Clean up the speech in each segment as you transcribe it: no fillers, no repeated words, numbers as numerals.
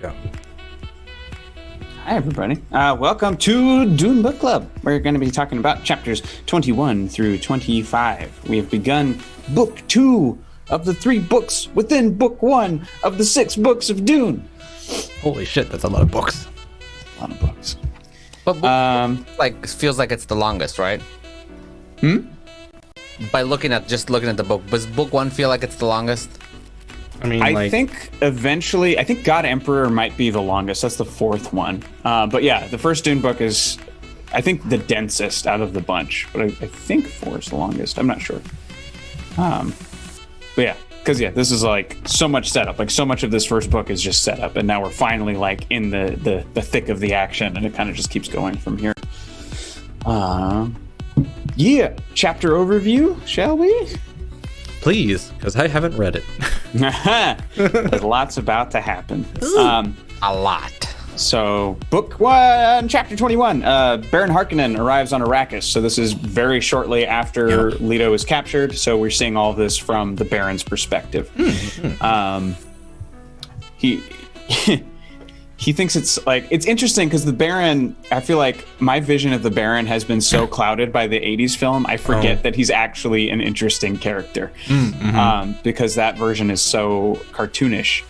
Go. Hi, everybody. Welcome to Dune Book Club. We're going to be talking about chapters 21 through 25. We have begun book 2 of the 3 books within book 1 of the 6 books of Dune. Holy shit, that's a lot of books. A lot of books. But book, feels like it's the longest, right? By looking at the book, does book 1 feel like it's the longest? I mean, I think eventually, God Emperor might be the longest. That's the 4th one. But yeah, the first Dune book is, I think, the densest out of the bunch. But I think 4 is the longest. I'm not sure. But yeah, because this is like so much setup. Like so much of this first book is just setup, and now we're finally like in the thick of the action, and it kind of just keeps going from here. Yeah, chapter overview, shall we? Please, because I haven't read it. There's lots about to happen. A lot. So, book 1, chapter 21. Baron Harkonnen arrives on Arrakis. So this is very shortly after Leto is captured. So we're seeing all of this from the Baron's perspective. He thinks it's like, it's interesting because the Baron, I feel like my vision of the Baron has been so clouded by the 80s film, I forget that he's actually an interesting character because that version is so cartoonish.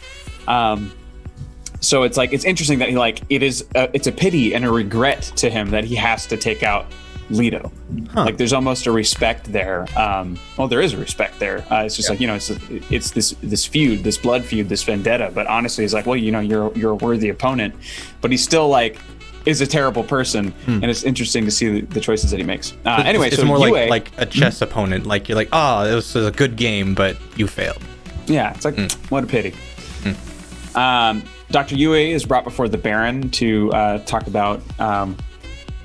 So it's like, it's interesting that he like, it's a pity and a regret to him that he has to take out Leto. Like there's almost a respect there. Well, there is a respect there. It's just like, it's this feud, this blood feud, this vendetta. But honestly, it's like, well, you're a worthy opponent, but he's still like is a terrible person, and it's interesting to see the choices that he makes. Anyway, it's so more Yue, like a chess opponent. Like you're like, this was a good game, but you failed. Yeah, it's like what a pity. Dr. Yue is brought before the Baron to talk about.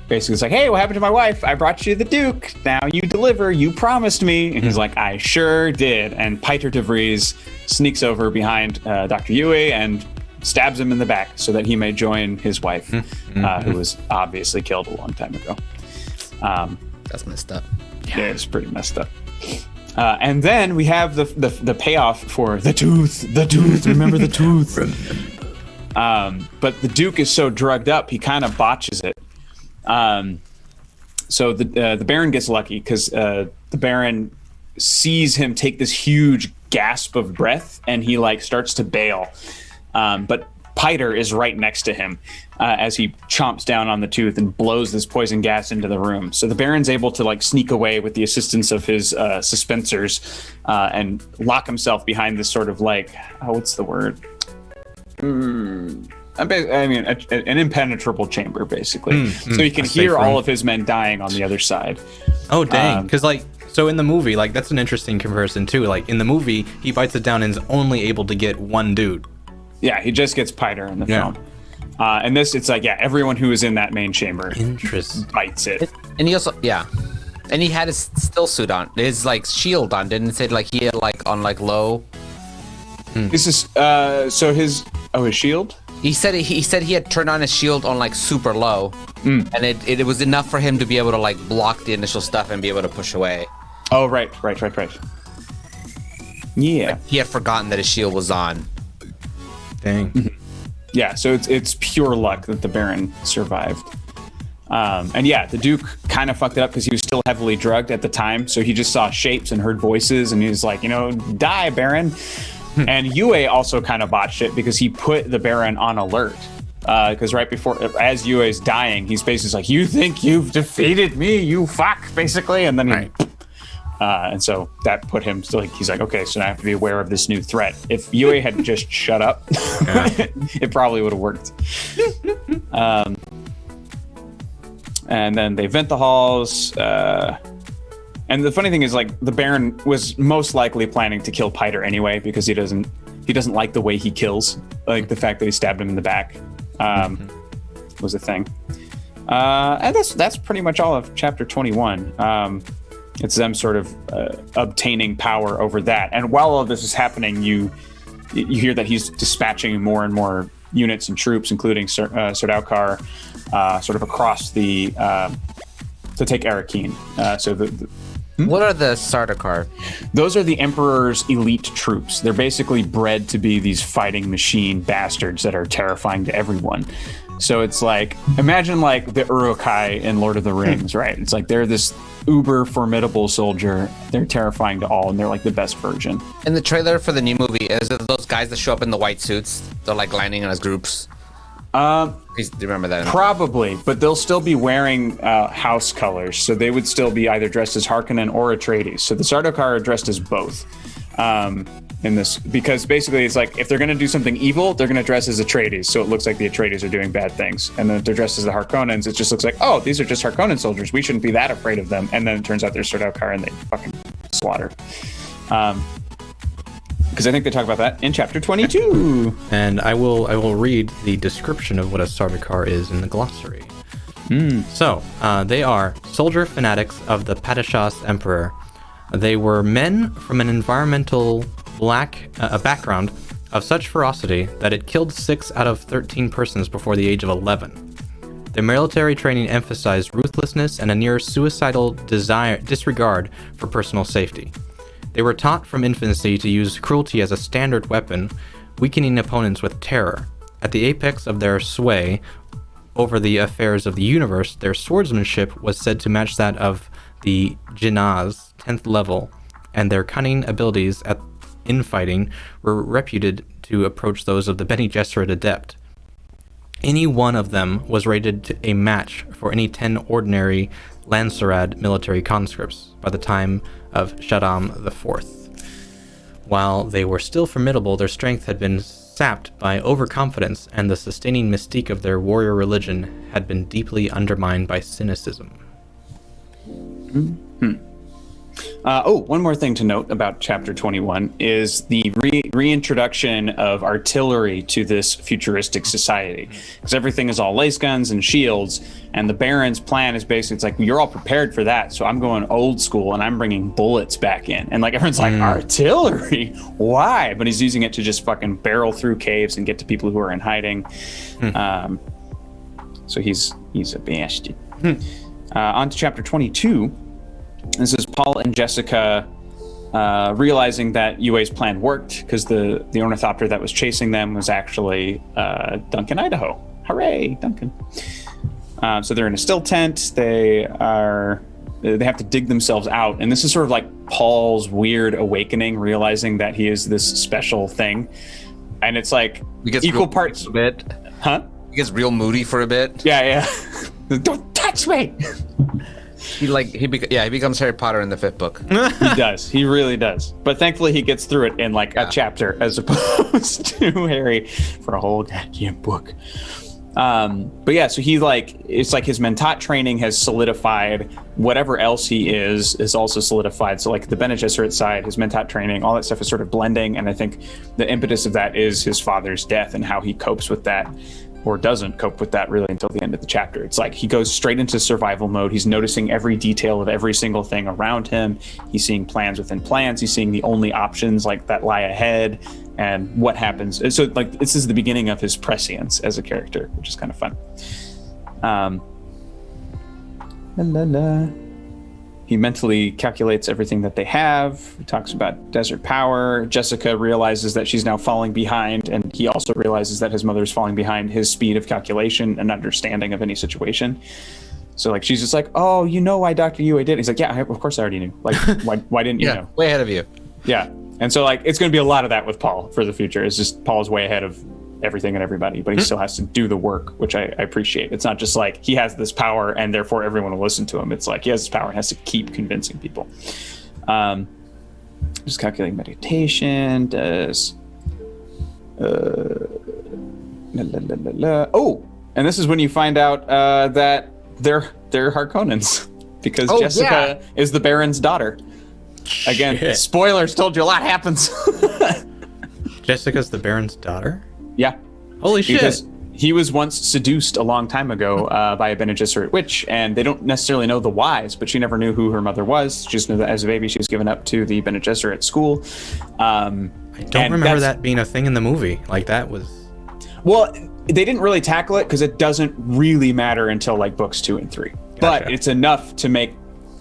Basically, it's like, hey, what happened to my wife? I brought you the Duke. Now you deliver. You promised me. And he's like, I sure did. And Piter de Vries sneaks over behind Dr. Yue and stabs him in the back so that he may join his wife, who was obviously killed a long time ago. That's messed up. Yeah, it's pretty messed up. And then we have the payoff for the tooth. The tooth. Remember the tooth. But the Duke is so drugged up, he kind of botches it. So the Baron gets lucky because the Baron sees him take this huge gasp of breath, and he like starts to bail. But Piter is right next to him as he chomps down on the tooth and blows this poison gas into the room. So the Baron's able to like sneak away with the assistance of his suspensors and lock himself behind this sort of like, what's the word? I mean, an impenetrable chamber, basically. So you can hear all of his men dying on the other side. Oh, dang. Because, so in the movie, that's an interesting comparison, too. Like, in the movie, he bites it down and is only able to get one dude. Yeah, he just gets Piter in the film. And this, it's like, everyone who is in that main chamber bites it. And he also, and he had his still suit on, his, shield on, didn't it say, he had, on, low? This is, so his shield? He said he had turned on his shield on super low, and it was enough for him to be able to block the initial stuff and be able to push away. Oh, right. Yeah. He had forgotten that his shield was on. Dang. Yeah, so it's pure luck that the Baron survived. And the Duke kind of fucked it up because he was still heavily drugged at the time, so he just saw shapes and heard voices, and he was like, die, Baron. And Yue also kind of botched it because he put the Baron on alert. Because right before, as Yue is dying, he's basically like, you think you've defeated me, you fuck, basically. And then and so that put him still, he's like, okay, so now I have to be aware of this new threat. If Yue had just shut up, it probably would have worked. And then they vent the halls. And the funny thing is, the Baron was most likely planning to kill Piter anyway because he doesn't like the way he kills. Like the fact that he stabbed him in the back was a thing. And that's pretty much all of chapter 21. It's them sort of obtaining power over that. And while all of this is happening, you hear that he's dispatching more and more units and troops, including Sardaukar, sort of across the to take Arrakeen. So What are the Sardaukar? Those are the Emperor's elite troops. They're basically bred to be these fighting machine bastards that are terrifying to everyone. So it's like, imagine like the Uruk-hai in Lord of the Rings, right? It's like they're this uber formidable soldier. They're terrifying to all, and they're like the best version. In the trailer for the new movie, is it those guys that show up in the white suits? They're like lining as groups. Do you remember that? Probably, but they'll still be wearing house colors, so they would still be either dressed as Harkonnen or Atreides. So the Sardaukar are dressed as both in this, because basically it's like if they're going to do something evil, they're going to dress as Atreides, so it looks like the Atreides are doing bad things. And then if they're dressed as the Harkonnens, it just looks like, oh, these are just Harkonnen soldiers. We shouldn't be that afraid of them. And then it turns out they're Sardaukar and they fucking slaughter. Because I think they talk about that in chapter 22. And I will read the description of what a Sardaukar is in the glossary. So, they are soldier fanatics of the Padishah's emperor. They were men from an environmental background of such ferocity that it killed 6 out of 13 persons before the age of 11. Their military training emphasized ruthlessness and a near suicidal disregard for personal safety. They were taught from infancy to use cruelty as a standard weapon, weakening opponents with terror. At the apex of their sway over the affairs of the universe, their swordsmanship was said to match that of the Jinnah's 10th level, and their cunning abilities at infighting were reputed to approach those of the Bene Gesserit adept. Any one of them was rated a match for any 10 ordinary Lancerad military conscripts by the time of Shaddam IV. While they were still formidable, their strength had been sapped by overconfidence, and the sustaining mystique of their warrior religion had been deeply undermined by cynicism. One more thing to note about chapter 21 is the reintroduction of artillery to this futuristic society, because everything is all lace guns and shields, and the Baron's plan is basically, it's like, you're all prepared for that, so I'm going old school and I'm bringing bullets back in. And like everyone's like, artillery? Why? But he's using it to just fucking barrel through caves and get to people who are in hiding. So he's a bastard. On to chapter 22. This is Paul and Jessica realizing that Yue's plan worked, because the ornithopter that was chasing them was actually Duncan, Idaho. Hooray, Duncan. So they're in a still tent. They have to dig themselves out. And this is sort of like Paul's weird awakening, realizing that he is this special thing. And it's like equal parts. A bit. Huh? He gets real moody for a bit. Yeah. Don't touch me. He becomes Harry Potter in the 5th book. He does. He really does. But thankfully he gets through it in like a chapter, as opposed to Harry for a whole goddamn book. But yeah, so he it's like his Mentat training has solidified. Whatever else he is also solidified. So like the Bene Gesserit side, his Mentat training, all that stuff is sort of blending. And I think the impetus of that is his father's death and how he copes with that, or doesn't cope with that really until the end of the chapter. It's like he goes straight into survival mode. He's noticing every detail of every single thing around him. He's seeing plans within plans. He's seeing the only options like that lie ahead and what happens. And so like this is the beginning of his prescience as a character, which is kind of fun. He mentally calculates everything that they have. He talks about desert power. Jessica realizes that she's now falling behind, and he also realizes that his mother's falling behind his speed of calculation and understanding of any situation. So like she's just like, oh, you know why Dr. Yue did? He's like, yeah, of course I already knew. Like, why didn't you know? Way ahead of you. Yeah. And so like it's going to be a lot of that with Paul for the future. It's just Paul's way ahead of everything and everybody, but he still has to do the work, which I appreciate. It's not just like he has this power and therefore everyone will listen to him. It's like he has this power and has to keep convincing people. Just calculating meditation does oh, and this is when you find out that they're Harkonnens, because Jessica is the Baron's daughter. Again, Shit. Spoilers, told you a lot happens. Jessica's the Baron's daughter? Yeah. Holy shit. Because he was once seduced a long time ago by a Bene Gesserit witch, and they don't necessarily know the whys, but she never knew who her mother was. She just knew that as a baby she was given up to the Bene Gesserit school. I don't remember that being a thing in the movie. Like that was... Well, they didn't really tackle it because it doesn't really matter until like books 2 and 3. Gotcha. But it's enough to make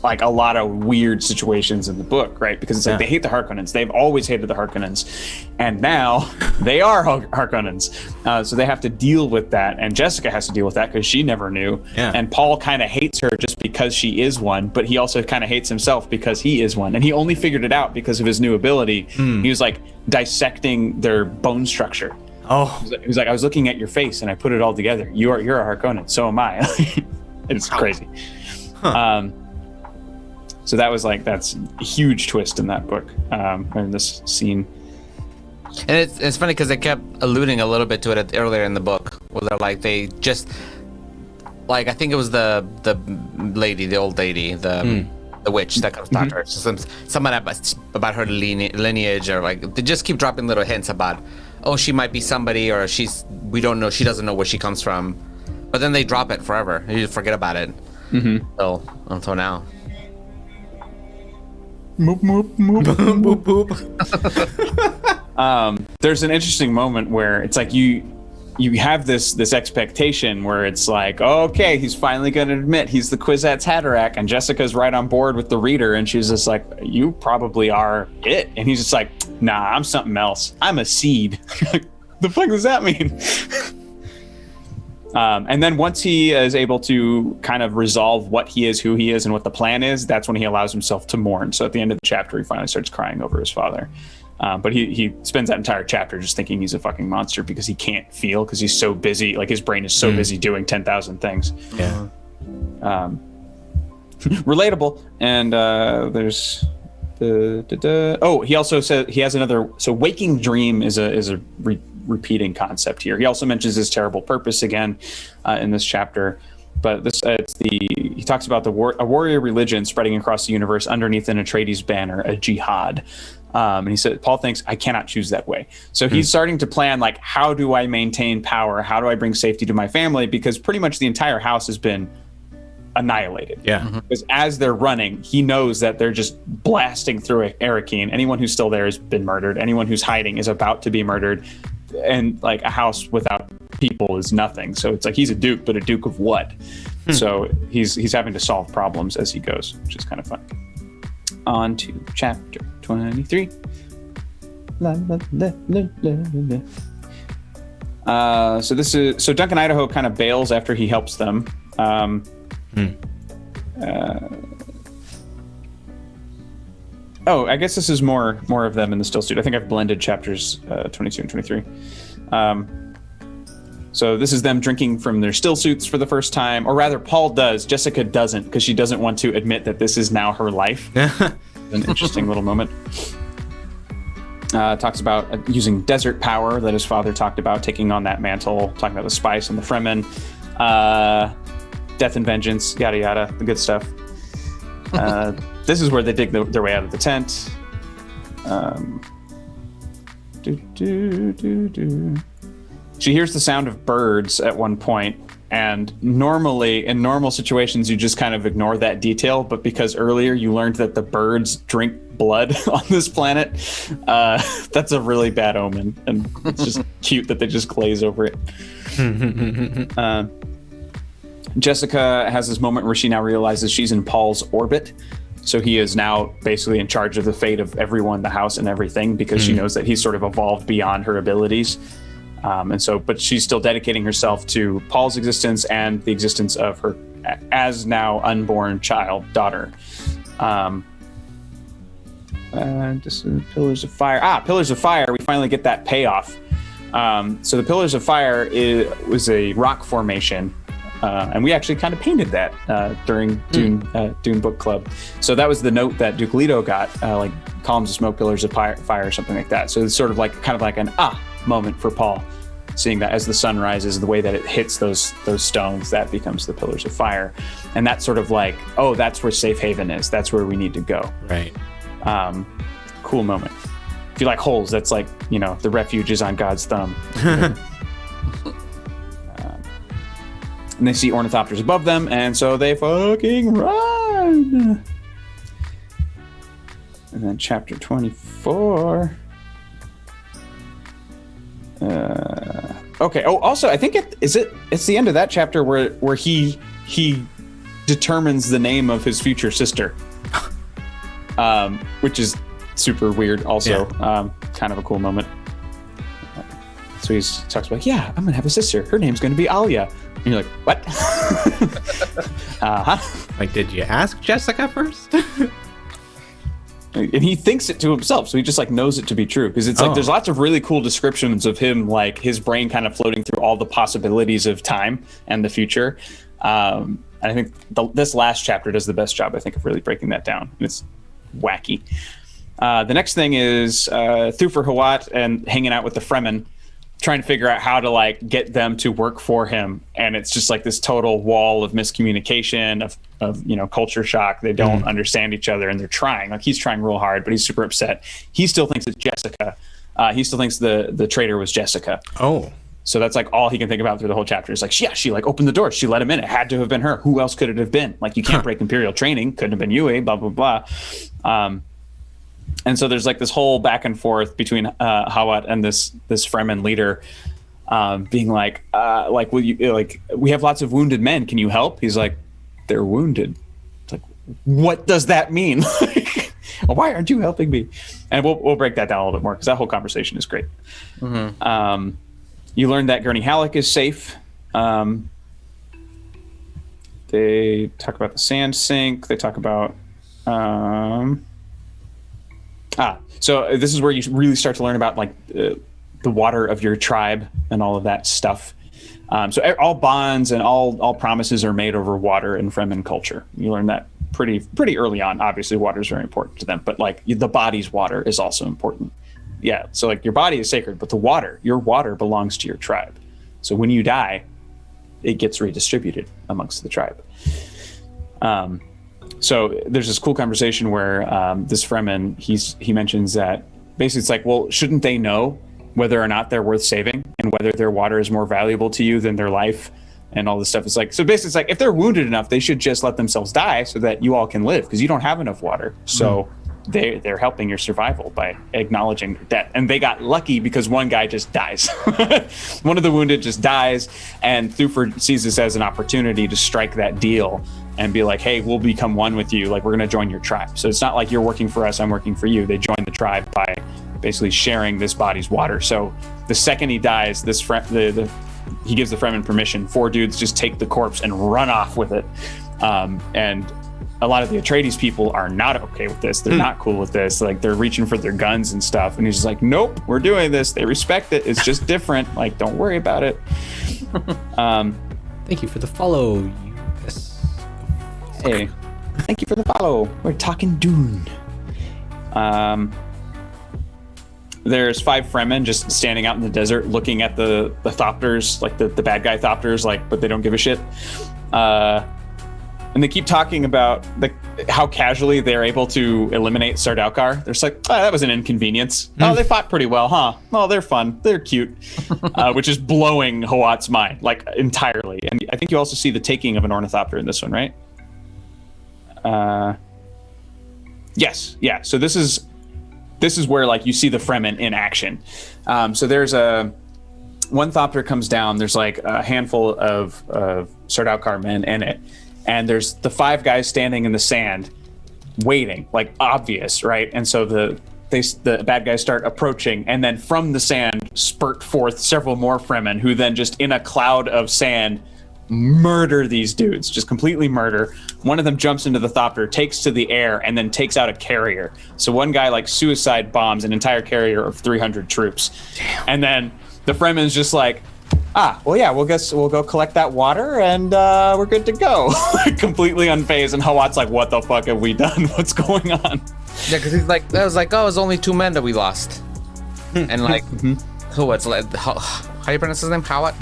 like a lot of weird situations in the book, right? Because it's like they hate the Harkonnens. They've always hated the Harkonnens, and now they are Harkonnens. So they have to deal with that, and Jessica has to deal with that because she never knew. Yeah. And Paul kind of hates her just because she is one, but he also kind of hates himself because he is one, and he only figured it out because of his new ability. He was like dissecting their bone structure. Oh, He was like, I was looking at your face and I put it all together. You're a Harkonnen, so am I. It's crazy. So that was like, that's a huge twist in that book, in this scene. And it's funny because they kept alluding a little bit to it earlier in the book, where they're like, they just, like, I think it was the lady, the old lady, the witch that comes to talk to her. So someone about her lineage, or like, they just keep dropping little hints about, oh, she might be somebody, or we don't know, she doesn't know where she comes from. But then they drop it forever. You just forget about it. So, until now. Moop, moop, moop, boop, boop. There's an interesting moment where it's like you have this expectation where it's like, oh, okay, he's finally going to admit he's the Kwisatz Haderach, and Jessica's right on board with the reader, and she's just like, you probably are it, and he's just like, nah, I'm something else. I'm a seed. The fuck does that mean? And then once he is able to kind of resolve what he is, who he is, and what the plan is, that's when he allows himself to mourn. So at the end of the chapter, he finally starts crying over his father. But he spends that entire chapter just thinking he's a fucking monster because he can't feel, because he's so busy. Like, his brain is so busy doing 10,000 things. Yeah. Relatable. And there's he also said he has another. So waking dream is a repeating concept here. He also mentions his terrible purpose again in this chapter. But he talks about a warrior religion spreading across the universe underneath an Atreides banner, a jihad. And he said, Paul thinks, I cannot choose that way. So he's starting to plan, like, how do I maintain power? How do I bring safety to my family? Because pretty much the entire house has been annihilated. Yeah. Because as they're running, he knows that they're just blasting through Arrakeen. Anyone who's still there has been murdered. Anyone who's hiding is about to be murdered. And like, a house without people is nothing. So it's like, he's a duke, but a duke of what? So he's having to solve problems as he goes, which is kind of fun. On to chapter 23. La, la, la, la, la, la. So Duncan Idaho kind of bails after he helps them. I guess this is more of them in the still suit. I think I've blended chapters 22 and 23. So this is them drinking from their still suits for the first time, or rather, Paul does. Jessica doesn't, because she doesn't want to admit that this is now her life. An interesting little moment. Talks about using desert power that his father talked about, taking on that mantle, talking about the spice and the Fremen, death and vengeance, yada yada, the good stuff. This is where they dig their way out of the tent. She hears the sound of birds at one point, and normally, in normal situations, you just kind of ignore that detail, but because earlier you learned that the birds drink blood on this planet, that's a really bad omen, and it's just cute that they just glaze over it. Jessica has this moment where she now realizes she's in Paul's orbit. So he is now basically in charge of the fate of everyone, the house, and everything, because she knows that he's sort of evolved beyond her abilities. But she's still dedicating herself to Paul's existence and the existence of her as now unborn daughter. Just Pillars of Fire. Pillars of Fire. We finally get that payoff. So the Pillars of Fire was a rock formation. And we actually kind of painted that during Dune Book Club. So that was the note that Duke Leto got, like columns of smoke, pillars of fire, or something like that. So it's sort of like an moment for Paul, seeing that as the sun rises, the way that it hits those stones, that becomes the Pillars of Fire. And that's sort of like, oh, that's where safe haven is. That's where we need to go. Right. Cool moment. If you like holes, that's like, the refuge is on God's thumb. And they see ornithopters above them, and so they fucking run. And then chapter 24. Okay. Oh, also, I think it's the end of that chapter where he determines the name of his future sister, which is super weird. Also, kind of a cool moment. So he talks about, yeah, I'm gonna have a sister. Her name's gonna be Alia. And you're like, what? Like, did you ask Jessica first? And he thinks it to himself, so he just like knows it to be true, because it's like there's lots of really cool descriptions of him, like his brain kind of floating through all the possibilities of time and the future. And I think this last chapter does the best job, I think, of really breaking that down. It's wacky. The next thing is Thufir Hawat and hanging out with the Fremen, trying to figure out how to like get them to work for him, and it's just like this total wall of miscommunication, of culture shock. They don't understand each other, and they're trying. Like, he's trying real hard, but he's super upset. He still thinks it's Jessica. He still thinks the traitor was Jessica. Oh. So that's like all he can think about through the whole chapter. Is like, she like opened the door. She let him in. It had to have been her. Who else could it have been? Like, you can't break Imperial training. Couldn't have been Yue, blah, blah, blah. And so there's like this whole back and forth between Hawat and this Fremen leader, being like, will you, like, we have lots of wounded men. Can you help? He's like, they're wounded. It's like, what does that mean? Why aren't you helping me? And we'll break that down a little bit more, because that whole conversation is great. You learn that Gurney Halleck is safe. They talk about the sand sink. They talk about so this is where you really start to learn about like the water of your tribe and all of that stuff. So all bonds and all promises are made over water in Fremen culture. You learn that pretty early on. Obviously, water is very important to them, but like the body's water is also important. Yeah, so like your body is sacred, but your water belongs to your tribe. So when you die, it gets redistributed amongst the tribe. So there's this cool conversation where this Fremen, he mentions that basically it's like, well, shouldn't they know whether or not they're worth saving and whether their water is more valuable to you than their life and all this stuff? It's like, so basically it's like, if they're wounded enough, they should just let themselves die so that you all can live, because you don't have enough water. So they're helping your survival by acknowledging their death. And they got lucky because one guy just dies. One of the wounded just dies, and Thufir sees this as an opportunity to strike that deal and be like, hey, we'll become one with you. Like, we're going to join your tribe. So it's not like you're working for us, I'm working for you. They join the tribe by basically sharing this body's water. So the second he dies, he gives the Fremen permission. 4 dudes just take the corpse and run off with it. And a lot of the Atreides people are not okay with this. They're not cool with this. Like, they're reaching for their guns and stuff. And he's just like, nope, we're doing this. They respect it. It's just different. Like, don't worry about it. Thank you for the follow. Hey, thank you for the follow. We're talking Dune. There's 5 Fremen just standing out in the desert looking at the Thopters, like the bad guy Thopters, like, but they don't give a shit. And they keep talking about how casually they're able to eliminate Sardaukar. They're just like, oh, that was an inconvenience. Oh, they fought pretty well, huh? Oh, they're fun. They're cute. Which is blowing Hawat's mind, like, entirely. And I think you also see the taking of an ornithopter in this one, right? Yes, yeah. So this is where, like, you see the Fremen in action. So there's one Thopter comes down. There's like a handful of Sardaukar men in it. And there's the 5 guys standing in the sand waiting, like, obvious, right? And so the bad guys start approaching, and then from the sand spurt forth several more Fremen, who then just in a cloud of sand murder these dudes, just completely murder. One of them jumps into the Thopter, takes to the air, and then takes out a carrier. So one guy like suicide bombs an entire carrier of 300 troops. Damn. And then the Fremen's just like, well, yeah, we'll go collect that water, and we're good to go. Completely unfazed, and Hawat's like, what the fuck have we done? What's going on? Yeah, because he's like, it was only 2 men that we lost. And like, Hawat's like, how do you pronounce his name? Hawat?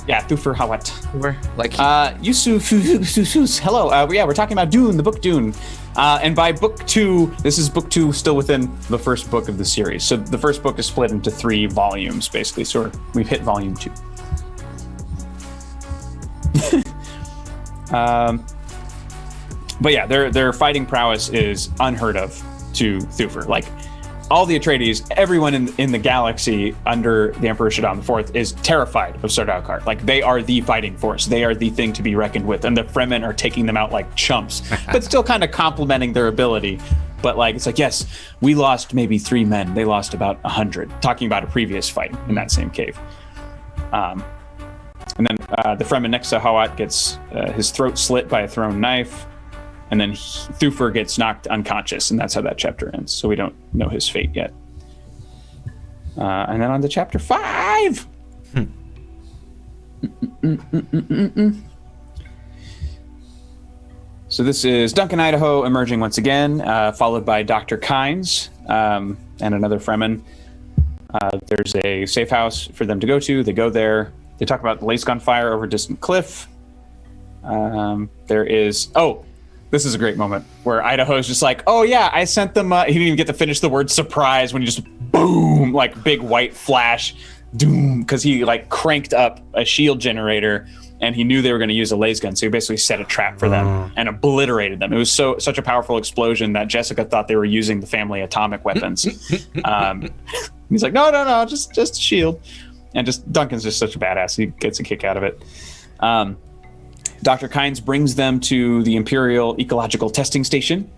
Yeah, Thufir Hawat. Like, Yusuf, hello. Yeah, we're talking about Dune, the book Dune. And by book 2, this is book 2 still within the first book of the series. So the first book is split into 3 volumes, basically. So we've hit volume 2. But yeah, their fighting prowess is unheard of to Thufir. Like, all the Atreides, everyone in the galaxy under the Emperor Shaddam IV is terrified of Sardaukar. Like, they are the fighting force. They are the thing to be reckoned with. And the Fremen are taking them out like chumps, but still kind of complimenting their ability. But like, it's like, yes, we lost maybe 3 men. They lost about 100, talking about a previous fight in that same cave. And then the Fremen next to Hawat gets his throat slit by a thrown knife. And then Thufir gets knocked unconscious, and that's how that chapter ends. So we don't know his fate yet. And then on to chapter 5. So this is Duncan, Idaho, emerging once again, followed by Dr. Kynes and another Fremen. There's a safe house for them to go to. They go there. They talk about the lace gunfire over a distant cliff. There is... This is a great moment where Idaho's just like, oh yeah, I sent them, he didn't even get to finish the word surprise when he just boom, like big white flash, doom, because he like cranked up a shield generator and he knew they were going to use a laser gun. So he basically set a trap for them and obliterated them. It was such a powerful explosion that Jessica thought they were using the family atomic weapons. He's like, no, just a shield. And just Duncan's just such a badass. He gets a kick out of it. Dr. Kynes brings them to the Imperial Ecological Testing Station,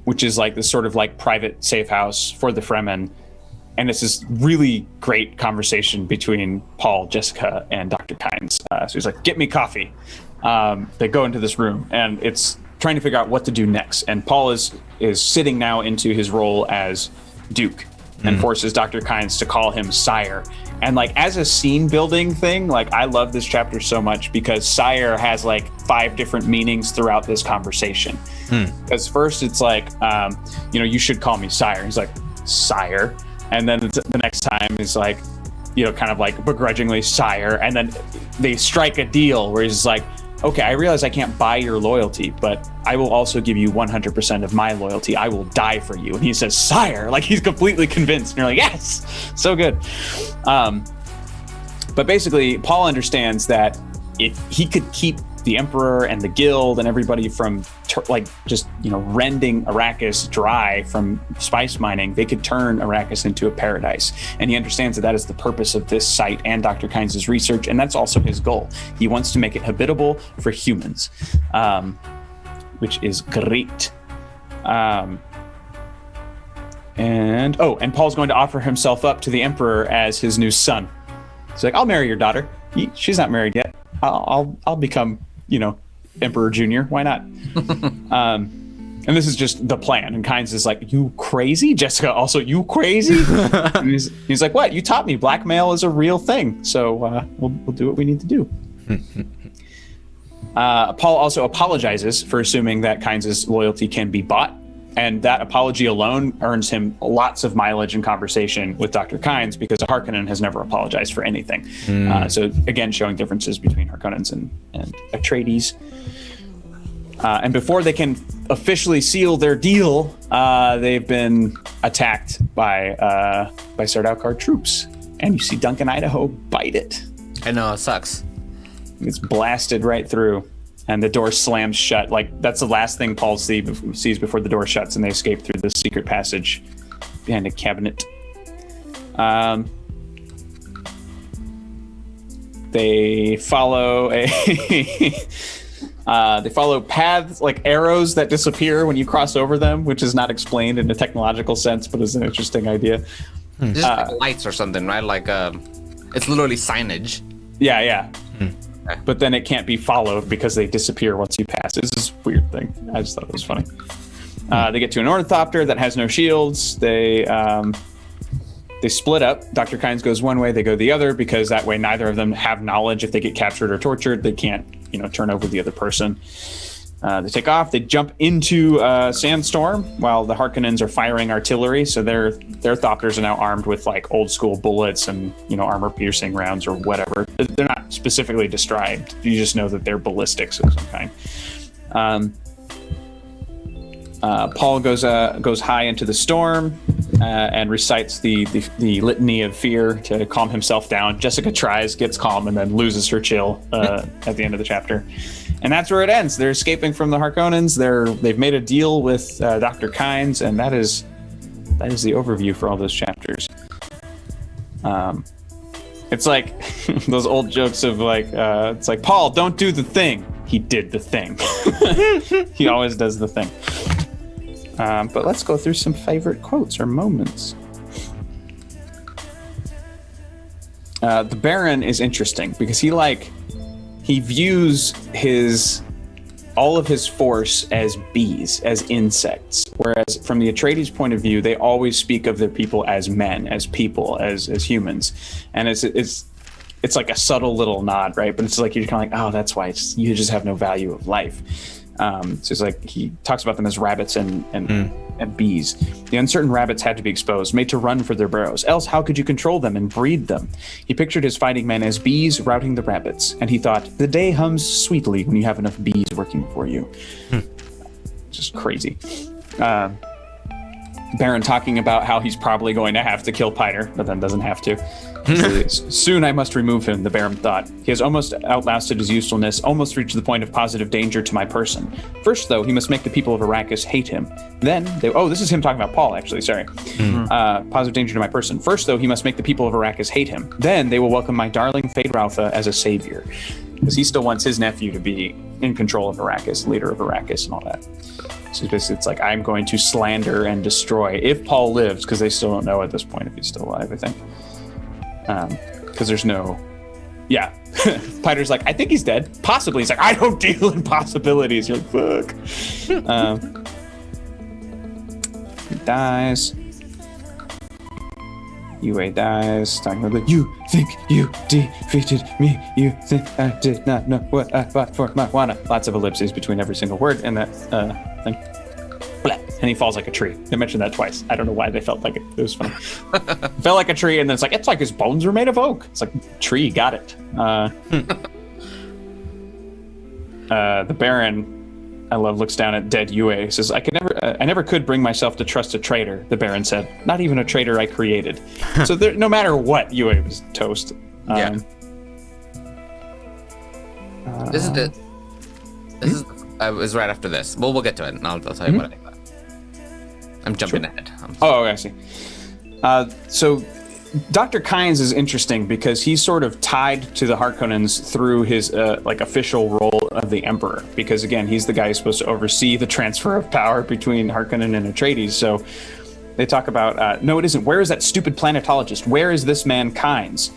which is like this sort of like private safe house for the Fremen. And it's this really great conversation between Paul, Jessica, and Dr. Kynes. So he's like, get me coffee. They go into this room, and it's trying to figure out what to do next. And Paul is sitting now into his role as Duke and forces Dr. Kynes to call him sire. And like, as a scene building thing, like, I love this chapter so much because sire has like 5 different meanings throughout this conversation. Because first it's like, you should call me sire. He's like, sire. And then the next time is like, kind of like begrudgingly sire. And then they strike a deal where he's like, okay, I realize I can't buy your loyalty, but I will also give you 100% of my loyalty. I will die for you. And he says, sire, like he's completely convinced. And you're like, yes, so good. But basically, Paul understands that if he could keep the Emperor and the Guild and everybody from rending Arrakis dry from spice mining, they could turn Arrakis into a paradise. And he understands that is the purpose of this site and Dr. Kynes' research, and that's also his goal. He wants to make it habitable for humans, which is great. And Paul's going to offer himself up to the Emperor as his new son. He's like, I'll marry your daughter. She's not married yet. I'll become, Emperor Junior. Why not? And this is just the plan. And Kynes is like, you crazy? Jessica also, you crazy? And he's like, what? You taught me blackmail is a real thing. So we'll do what we need to do. Paul also apologizes for assuming that Kynes' loyalty can be bought. And that apology alone earns him lots of mileage in conversation with Dr. Kynes because a Harkonnen has never apologized for anything. So again, showing differences between Harkonnens and Atreides. And before they can officially seal their deal, they've been attacked by Sardaukar troops. And you see Duncan, Idaho bite it. I know, it sucks. It's blasted right through. And the door slams shut. Like, that's the last thing Paul sees before the door shuts and they escape through the secret passage behind a cabinet. They follow paths, like arrows that disappear when you cross over them, which is not explained in a technological sense, but is an interesting idea. Just like lights or something, right? Like, it's literally signage. Yeah. But then it can't be followed because they disappear once you pass. It's this weird thing. I just thought it was funny. They get to an ornithopter that has no shields. They split up. Dr. Kynes goes one way, they go the other, because that way neither of them have knowledge. If they get captured or tortured, they can't, turn over the other person. They take off. They jump into a sandstorm while the Harkonnens are firing artillery. So their thopters are now armed with like old school bullets and armor piercing rounds or whatever. They're not specifically described. You just know that they're ballistics of some kind. Paul goes high into the storm and recites the litany of fear to calm himself down. Jessica tries, gets calm, and then loses her chill at the end of the chapter. And that's where it ends. They're escaping from the Harkonnens. They've made a deal with Dr. Kynes, and that is that is the overview for all those chapters. It's like those old jokes of like, it's like, Paul, don't do the thing. He did the thing. He always does the thing. But let's go through some favorite quotes or moments. The Baron is interesting because he views all of his force as bees, as insects. Whereas from the Atreides point of view, they always speak of their people as men, as people, as humans. And it's like a subtle little nod, right? But it's like, you're kind of like, oh, that's why you just have no value of life. So it's like, he talks about them as rabbits and bees. The uncertain rabbits had to be exposed, made to run for their burrows. Else, how could you control them and breed them? He pictured his fighting men as bees routing the rabbits, and he thought, the day hums sweetly when you have enough bees working for you. Just crazy. Baron talking about how he's probably going to have to kill Piter, but then doesn't have to. Soon I must remove him, the Baron thought. He has almost outlasted his usefulness, almost reached the point of positive danger to my person. First, though, he must make the people of Arrakis hate him. Then, this is him talking about Paul, actually, sorry. Positive danger to my person. First, though, he must make the people of Arrakis hate him. Then they will welcome my darling Feyd-Rautha as a savior. Because he still wants his nephew to be in control of Arrakis, leader of Arrakis and all that. So basically, it's like, I'm going to slander and destroy, if Paul lives, because they still don't know at this point if he's still alive, I think. Because there's no... Yeah. Piter's like, I think he's dead. Possibly. He's like, I don't deal in possibilities. You're like, fuck. He dies. Yue dies. Talking about, you think you defeated me. You think I did not know what I fought for Marijuana. Lots of ellipses between every single word in that thing. And he falls like a tree. They mentioned that twice. I don't know why they felt like it. It was funny. Fell like a tree, and then it's like his bones were made of oak. It's like, tree, got it. The Baron, I love, looks down at dead Yue. He says, I never could bring myself to trust a traitor, the Baron said. Not even a traitor I created. So no matter what, Yue was toast. This is it. This is right after this. Well, we'll get to it, and I'll tell you what I think about it. I'm jumping ahead. I see. So Dr. Kynes is interesting because he's sort of tied to the Harkonnens through his official role of the Emperor. Because again, he's the guy who's supposed to oversee the transfer of power between Harkonnen and Atreides. So they talk about, no, it isn't. Where is that stupid planetologist? Where is this man Kynes?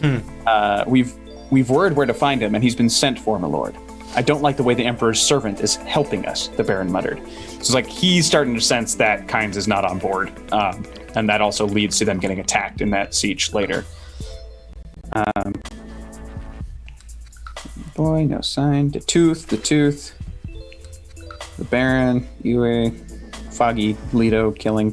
We've word where to find him, and he's been sent for, my lord. I don't like the way the Emperor's servant is helping us, the Baron muttered. So it's like he's starting to sense that Kynes is not on board. And that also leads to them getting attacked in that siege later. Boy, no sign. The tooth. The Baron, Yue, Foggy, Leto, killing.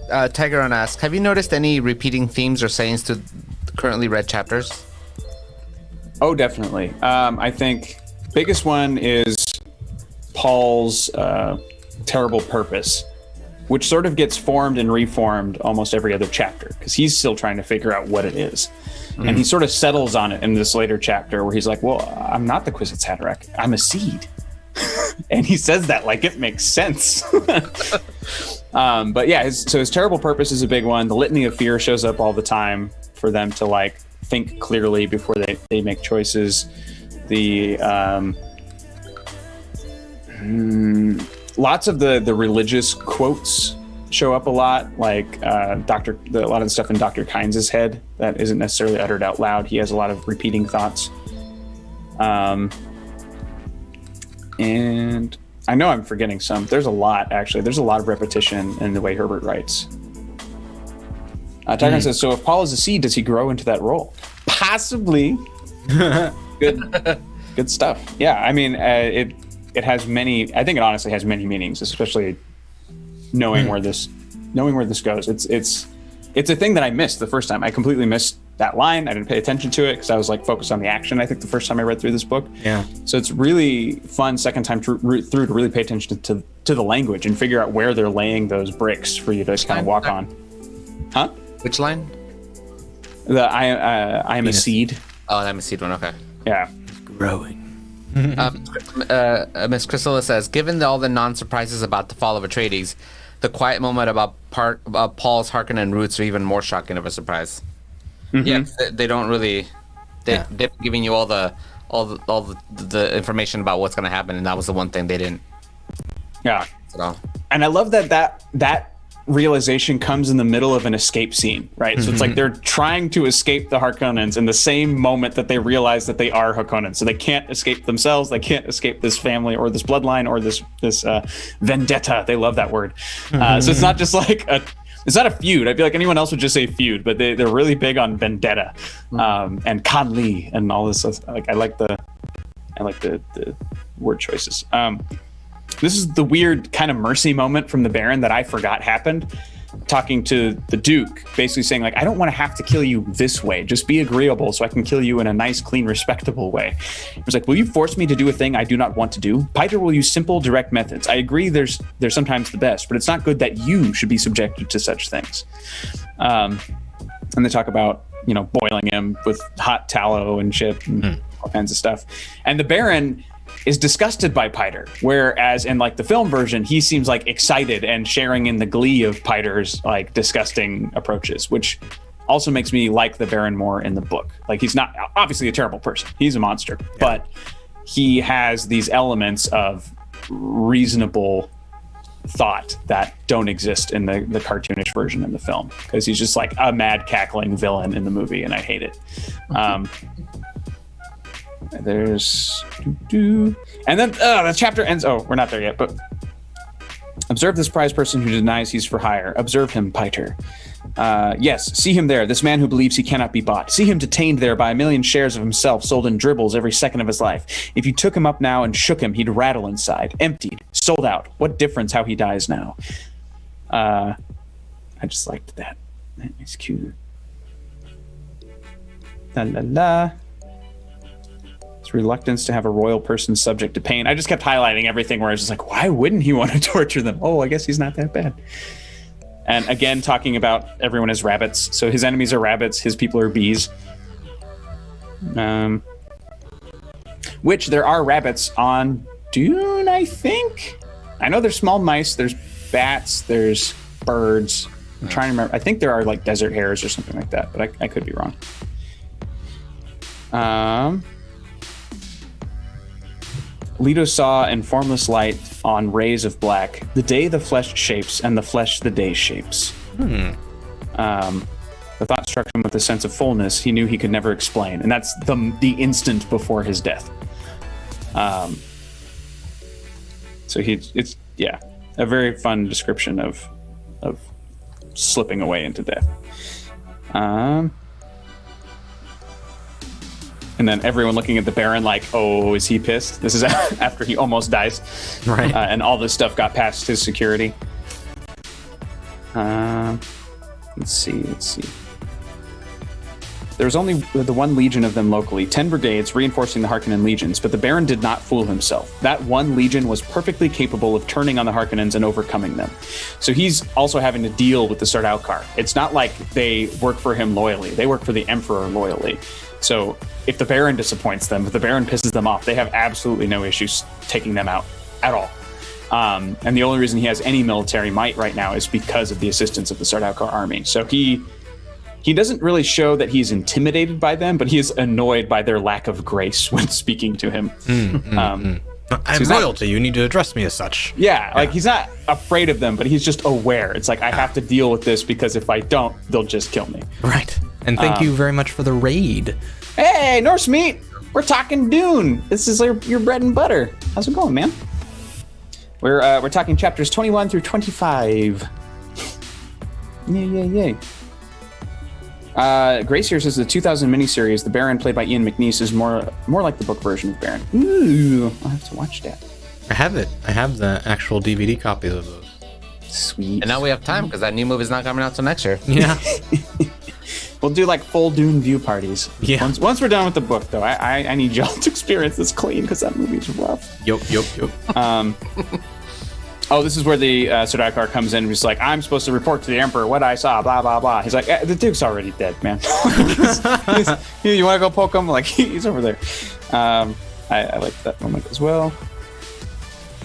Tigeron asks, have you noticed any repeating themes or sayings to currently read chapters? Oh, definitely. I think biggest one is Paul's terrible purpose, which sort of gets formed and reformed almost every other chapter because he's still trying to figure out what it is. And he sort of settles on it in this later chapter where he's like, well, I'm not the Kwisatz Haderach. I'm a seed. And he says that like it makes sense. But yeah, his terrible purpose is a big one. The litany of fear shows up all the time for them to like think clearly before they make choices. The lots of the religious quotes show up a lot, like a lot of the stuff in Dr. Kynes' head that isn't necessarily uttered out loud. He has a lot of repeating thoughts. And I know I'm forgetting some. There's a lot, actually. There's a lot of repetition in the way Herbert writes. Tigeron says, so if Paul is a seed, does he grow into that role? Possibly. Good stuff. Yeah, I mean, it has many, I think it honestly has many meanings, especially knowing where this goes. It's a thing that I missed the first time. I completely missed that line. I didn't pay attention to it because I was like focused on the action, I think, the first time I read through this book. Yeah. So it's really fun second time through to really pay attention to the language and figure out where they're laying those bricks for you to kind of walk on. Huh? Which line? I am a seed. Oh, I'm a seed one. Okay. Yeah. Growing. Miss Chrysilla says, given all the non-surprises about the fall of Atreides, the quiet moment about Paul's Harkonnen roots are even more shocking of a surprise. Yeah, they don't really. They're giving you all the information about what's going to happen, and that was the one thing they didn't. Yeah. So. And I love that realization comes in the middle of an escape scene, right? So it's like they're trying to escape the Harkonnens in the same moment that they realize that they are Harkonnen. So they can't escape themselves. They can't escape this family or this bloodline or this vendetta. They love that word. So it's not just like it's not a feud. I feel like anyone else would just say feud, but they're really big on vendetta and Conley and all this stuff. Like I like the word choices. This is the weird kind of mercy moment from the Baron that I forgot happened. Talking to the Duke, basically saying like, I don't want to have to kill you this way. Just be agreeable so I can kill you in a nice, clean, respectable way. He was like, will you force me to do a thing I do not want to do? Piter will use simple, direct methods. I agree there's sometimes the best, but it's not good that you should be subjected to such things. And they talk about, boiling him with hot tallow and shit and all kinds of stuff. And the Baron is disgusted by Piter, whereas in like the film version, he seems like excited and sharing in the glee of Piter's like disgusting approaches, which also makes me like the Baron more in the book. Like he's not obviously a terrible person. He's a monster, but he has these elements of reasonable thought that don't exist in the cartoonish version in the film, because he's just like a mad cackling villain in the movie, and I hate it. There's and then the chapter ends. Oh, we're not there yet, but observe this prize person who denies he's for hire. Observe him, Piter. Yes, see him there, this man who believes he cannot be bought. See him detained there by 1,000,000 shares of himself sold in dribbles every second of his life. If you took him up now and shook him, he'd rattle inside. Emptied, sold out. What difference how he dies now? I just liked that. That is cute. La la la. His reluctance to have a royal person subject to pain. I just kept highlighting everything where I was just like, why wouldn't he want to torture them? Oh, I guess he's not that bad. And again, talking about everyone as rabbits. So his enemies are rabbits, his people are bees. Which there are rabbits on Dune, I think. I know there's small mice, there's bats, there's birds. I'm trying to remember. I think there are like desert hares or something like that, but I could be wrong. Leto saw in formless light on rays of black, the day the flesh shapes and the flesh the day shapes. The thought struck him with a sense of fullness he knew he could never explain, and that's the instant before his death. So it's a very fun description of slipping away into death. And then everyone looking at the Baron like, oh, is he pissed? This is after he almost dies. Right. And all this stuff got past his security. Let's see. There was only the one legion of them locally, 10 brigades reinforcing the Harkonnen legions, but the Baron did not fool himself. That one legion was perfectly capable of turning on the Harkonnens and overcoming them. So he's also having to deal with the Sardaukar. It's not like they work for him loyally. They work for the Emperor loyally. So if the Baron disappoints them, if the Baron pisses them off, they have absolutely no issues taking them out at all. And the only reason he has any military might right now is because of the assistance of the Sardaukar army. So he doesn't really show that he's intimidated by them, but he is annoyed by their lack of grace when speaking to him. I'm royalty. You need to address me as such. Yeah, like he's not afraid of them, but he's just aware. It's like, I have to deal with this because if I don't, they'll just kill me. Right. And thank you very much for the raid. Hey, Norse meat. We're talking Dune. This is your bread and butter. How's it going, man? We're talking chapters 21 through 25. Yay. Grace here says the 2000 miniseries, The Baron, played by Ian McNeice, is more like the book version of Baron. Ooh, I'll have to watch that. I have it. I have the actual DVD copies of those. Sweet. And now we have time because that new movie's not coming out till next year. Yeah. We'll do like full Dune view parties. Yeah. Once we're done with the book, though, I need y'all to experience this clean because that movie's rough. Yup. Oh, this is where the Sardaukar comes in and he's like, I'm supposed to report to the Emperor what I saw, blah, blah, blah. He's like, the Duke's already dead, man. You want to go poke him? Like, he's over there. I like that moment as well.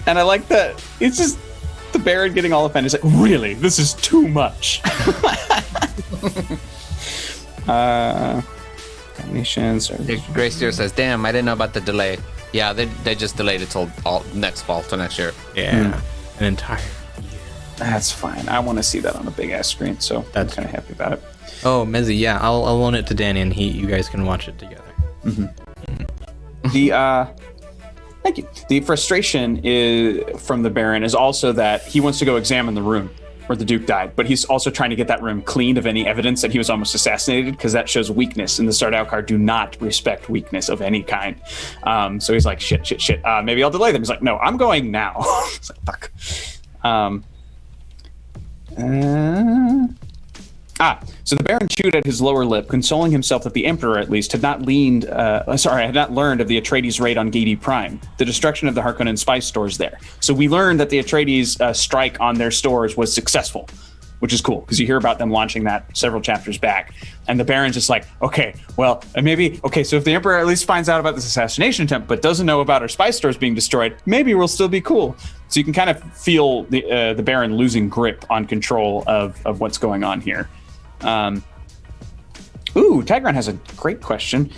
And I like that it's just the Baron getting all offended. He's like, really? This is too much. Combinations. Grace Deer says, damn, I didn't know about the delay. Yeah, they just delayed it till next fall, till next year. Yeah, an entire year. That's fine. I want to see that on a big ass screen, so I'm kind of happy about it. Oh, Mezzy, yeah, I'll loan it to Danny, and you guys can watch it together. Thank you. The frustration from the Baron is also that he wants to go examine the room where the Duke died, but he's also trying to get that room cleaned of any evidence that he was almost assassinated, because that shows weakness, and the Sardaukar do not respect weakness of any kind. So he's like, shit. Maybe I'll delay them. He's like, no, I'm going now. It's like, fuck. So the Baron chewed at his lower lip, consoling himself that the Emperor, at least, had not learned of the Atreides raid on Gedi Prime, the destruction of the Harkonnen spice stores there. So we learned that the Atreides strike on their stores was successful, which is cool, because you hear about them launching that several chapters back. And the Baron's just like, so if the Emperor at least finds out about this assassination attempt, but doesn't know about our spice stores being destroyed, maybe we'll still be cool. So you can kind of feel the Baron losing grip on control of what's going on here. Tigron has a great question.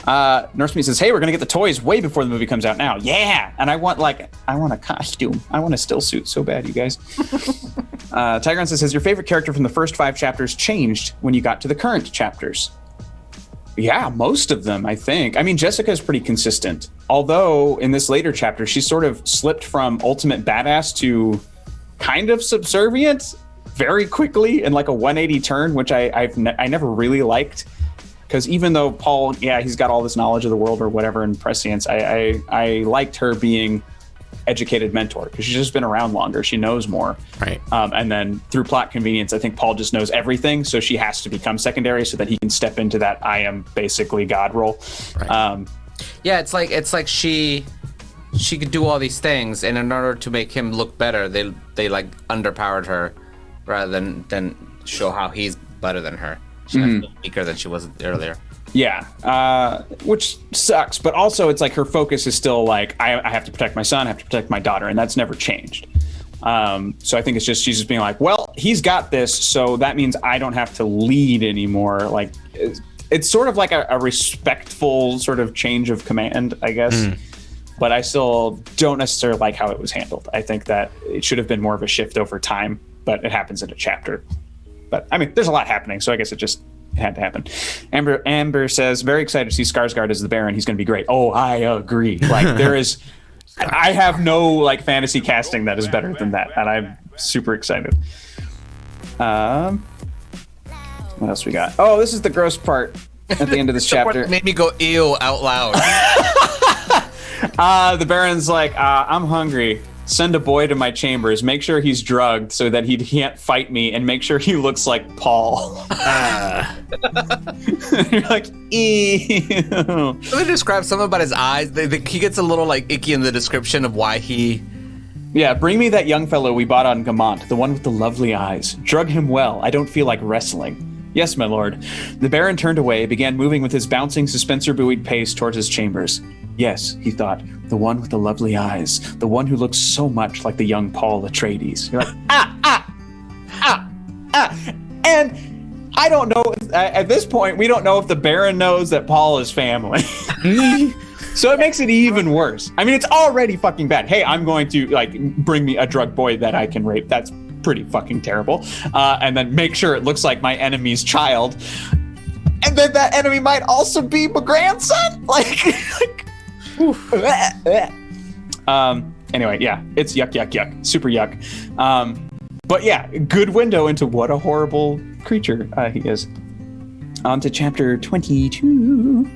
Norsemeat says, hey, we're gonna get the toys way before the movie comes out now. Yeah, and I want a costume. I want a still suit so bad, you guys. Tigron says, has your favorite character from the first 5 chapters changed when you got to the current chapters? Yeah, most of them, I think. I mean, Jessica is pretty consistent. Although in this later chapter, she sort of slipped from ultimate badass to kind of subservient very quickly in like a 180 turn, which I never really liked. Because even though Paul, he's got all this knowledge of the world or whatever and prescience, I liked her being educated mentor, because she's just been around longer. She knows more. Right. And then through plot convenience, I think Paul just knows everything. So she has to become secondary so that he can step into that I am basically God role. Right. It's like she could do all these things, and in order to make him look better, they like underpowered her rather than show how he's better than her. She's weaker than she was earlier. Yeah, which sucks. But also, it's like her focus is still like, I have to protect my son, I have to protect my daughter, and that's never changed. So I think it's just, she's just being like, well, he's got this, so that means I don't have to lead anymore. Like, it's sort of like a respectful sort of change of command, I guess. But I still don't necessarily like how it was handled. I think that it should have been more of a shift over time, but it happens in a chapter. But I mean, there's a lot happening, so I guess it had to happen. Amber says, very excited to see Skarsgård as the Baron. He's going to be great. Oh, I agree. Like, there is, I have no like fantasy casting that is better than that, and I'm super excited. What else we got? Oh, this is the gross part at the end of this chapter. Made me go ew out loud. The Baron's like, I'm hungry. Send a boy to my chambers. Make sure he's drugged so that he can't fight me, and make sure he looks like Paul. You're like, ew. Let me describe something about his eyes. He gets a little like icky in the description of why he... Yeah, bring me that young fellow we bought on Gamont, the one with the lovely eyes. Drug him well. I don't feel like wrestling. Yes, my lord. The Baron turned away, began moving with his bouncing, suspensor-buoyed pace towards his chambers. Yes, he thought, the one with the lovely eyes, the one who looks so much like the young Paul Atreides. You're like, And I don't know, at this point, we don't know if the Baron knows that Paul is family. So it makes it even worse. I mean, it's already fucking bad. Hey, I'm going to, like, bring me a drug boy that I can rape. That's pretty fucking terrible. And then make sure it looks like my enemy's child. And then that enemy might also be my grandson. Anyway, yeah, it's yuck, super yuck. But yeah, good window into what a horrible creature he is. On to chapter 22.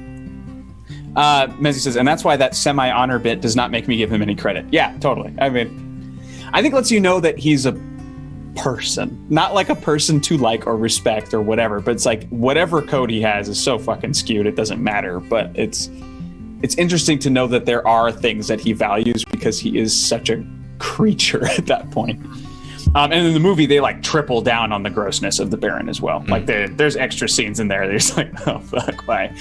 Mezzy says, and that's why that semi-honor bit does not make me give him any credit. Yeah, totally. I mean, I think it lets you know that he's a person, not like a person to like or respect or whatever, but it's like whatever code he has is so fucking skewed, it doesn't matter. But it's interesting to know that there are things that he values because he is such a creature at that point. And in the movie, they like triple down on the grossness of the Baron as well. Like there's extra scenes in there. They're just like, oh fuck, bye.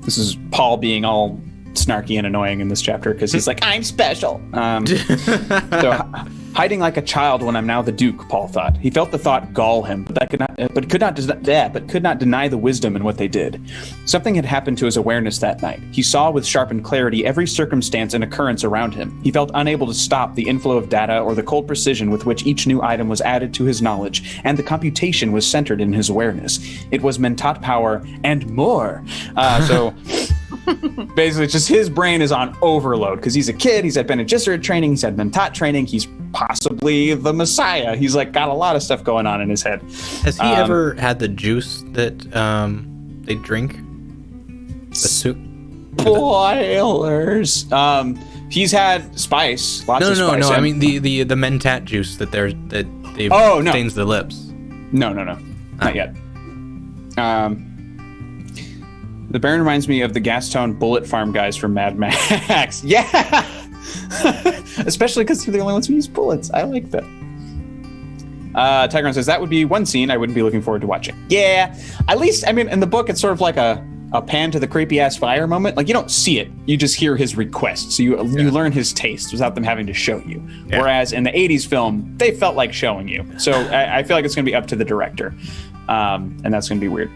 This is Paul being all snarky and annoying in this chapter because he's like, I'm special. So hiding like a child when I'm now the Duke, Paul thought. He felt the thought gall him, but could not deny the wisdom in what they did. Something had happened to his awareness that night. He saw with sharpened clarity every circumstance and occurrence around him. He felt unable to stop the inflow of data or the cold precision with which each new item was added to his knowledge, and the computation was centered in his awareness. It was mentat power and more. So basically, just his brain is on overload because he's a kid. He's had Bene Gesserit training. He's had mentat training. He's possibly the Messiah. He's like got a lot of stuff going on in his head. Has he ever had the juice that they drink? The soup? Spoilers. He's had spice. Lots of spice. No. I mean the mentat juice that they stains the lips. No. Not yet. The Baron reminds me of the Gastone Bullet Farm guys from Mad Max. Yeah! Especially because they're the only ones who use bullets. I like that. Tigron says, that would be one scene I wouldn't be looking forward to watching. Yeah. At least, I mean, in the book, it's sort of like a pan to the creepy-ass fire moment. Like, you don't see it. You just hear his request. So you learn his taste without them having to show you. Yeah. Whereas in the 80s film, they felt like showing you. So I feel like it's going to be up to the director. And that's going to be weird.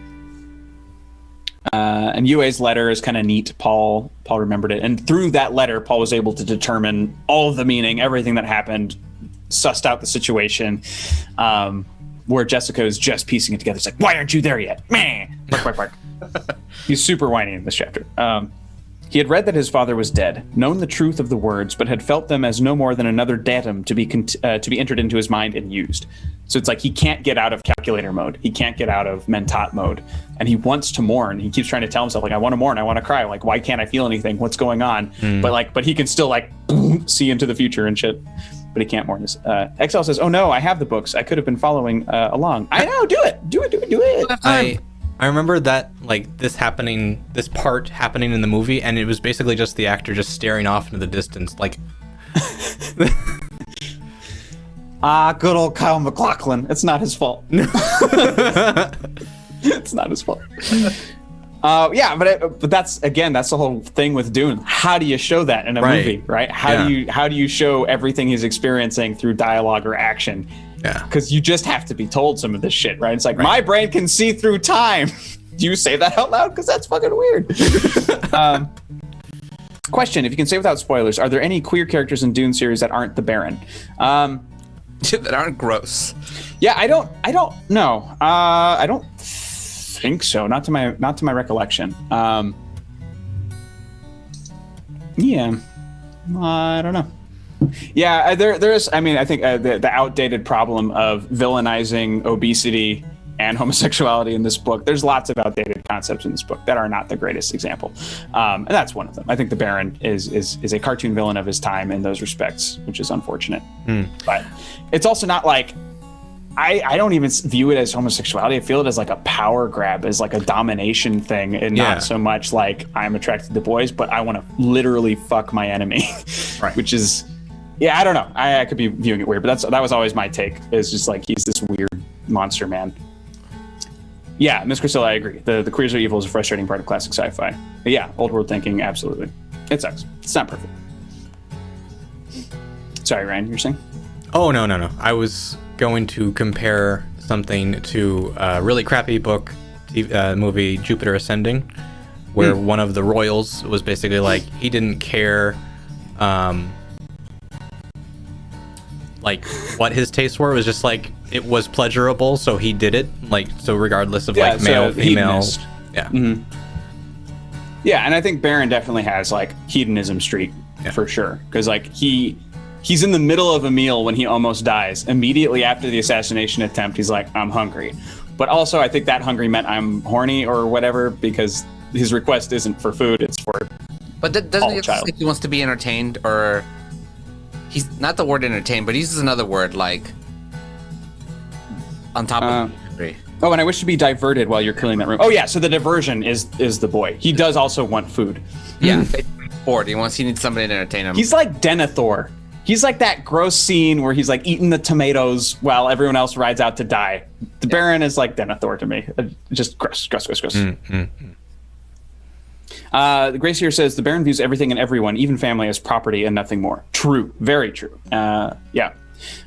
And Yue's letter is kind of neat. Paul remembered it. And through that letter, Paul was able to determine all of the meaning, everything that happened, sussed out the situation, where Jessica is just piecing it together. It's like, why aren't you there yet? Meh. Bark. He's super whiny in this chapter. He had read that his father was dead, known the truth of the words, but had felt them as no more than another datum to be entered into his mind and used. So it's like he can't get out of calculator mode. He can't get out of mentat mode. And he wants to mourn. He keeps trying to tell himself, like, I want to mourn. I want to cry. Like, why can't I feel anything? What's going on? But he can still, like, see into the future and shit. But he can't mourn this. Exile says, oh, no, I have the books. I could have been following along. I know. Do it. Do it. I remember that, like, this part happening in the movie, and it was basically just the actor just staring off into the distance, like... Good old Kyle MacLachlan. It's not his fault. It's not his fault. But that's the whole thing with Dune. How do you show that in a movie, right? How do you show everything he's experiencing through dialogue or action? Yeah. Because you just have to be told some of this shit, right? It's like, my brain can see through time. Do you say that out loud? Because that's fucking weird. Question, if you can say without spoilers, are there any queer characters in Dune series that aren't the Baron? That aren't gross. Yeah, I don't know. I don't think so. Not to my recollection. Yeah, I don't know. Yeah, there's. I mean, I think the outdated problem of villainizing obesity and homosexuality in this book. There's lots of outdated concepts in this book that are not the greatest example, and that's one of them. I think the Baron is a cartoon villain of his time in those respects, which is unfortunate. But it's also not like I don't even view it as homosexuality. I feel it as like a power grab, as like a domination thing, and not so much like I'm attracted to boys, but I want to literally fuck my enemy, right? Which is. Yeah, I don't know. I could be viewing it weird, but that was always my take. Is just like he's this weird monster man. Yeah, Miss Priscilla, I agree. The queers are evil is a frustrating part of classic sci-fi. But yeah, old world thinking, absolutely. It sucks. It's not perfect. Sorry, Ryan, you're saying? Oh, no. I was going to compare something to a really crappy movie, Jupiter Ascending, where one of the royals was basically like, he didn't care like what his tastes were. It was just like it was pleasurable, so he did it. Like, so regardless of like male, female. Yeah. Mm-hmm. Yeah, and I think Baron definitely has like hedonism streak for sure. Because like he's in the middle of a meal when he almost dies. Immediately after the assassination attempt, he's like, I'm hungry. But also I think that hungry meant I'm horny or whatever, because his request isn't for food, it's for But doesn't he look like he wants to be entertained, or he's not the word entertained, but he uses another word like on top of Oh, and I wish to be diverted while you're cleaning that room. Oh yeah, so the diversion is the boy. He does also want food. Yeah, bored. He needs somebody to entertain him. He's like Denethor He's like that gross scene where he's like eating the tomatoes while everyone else rides out to die. The Baron is like Denethor to me. Just gross. Grace here says the Baron views everything and everyone, even family, as property and nothing more. True, very true. Yeah.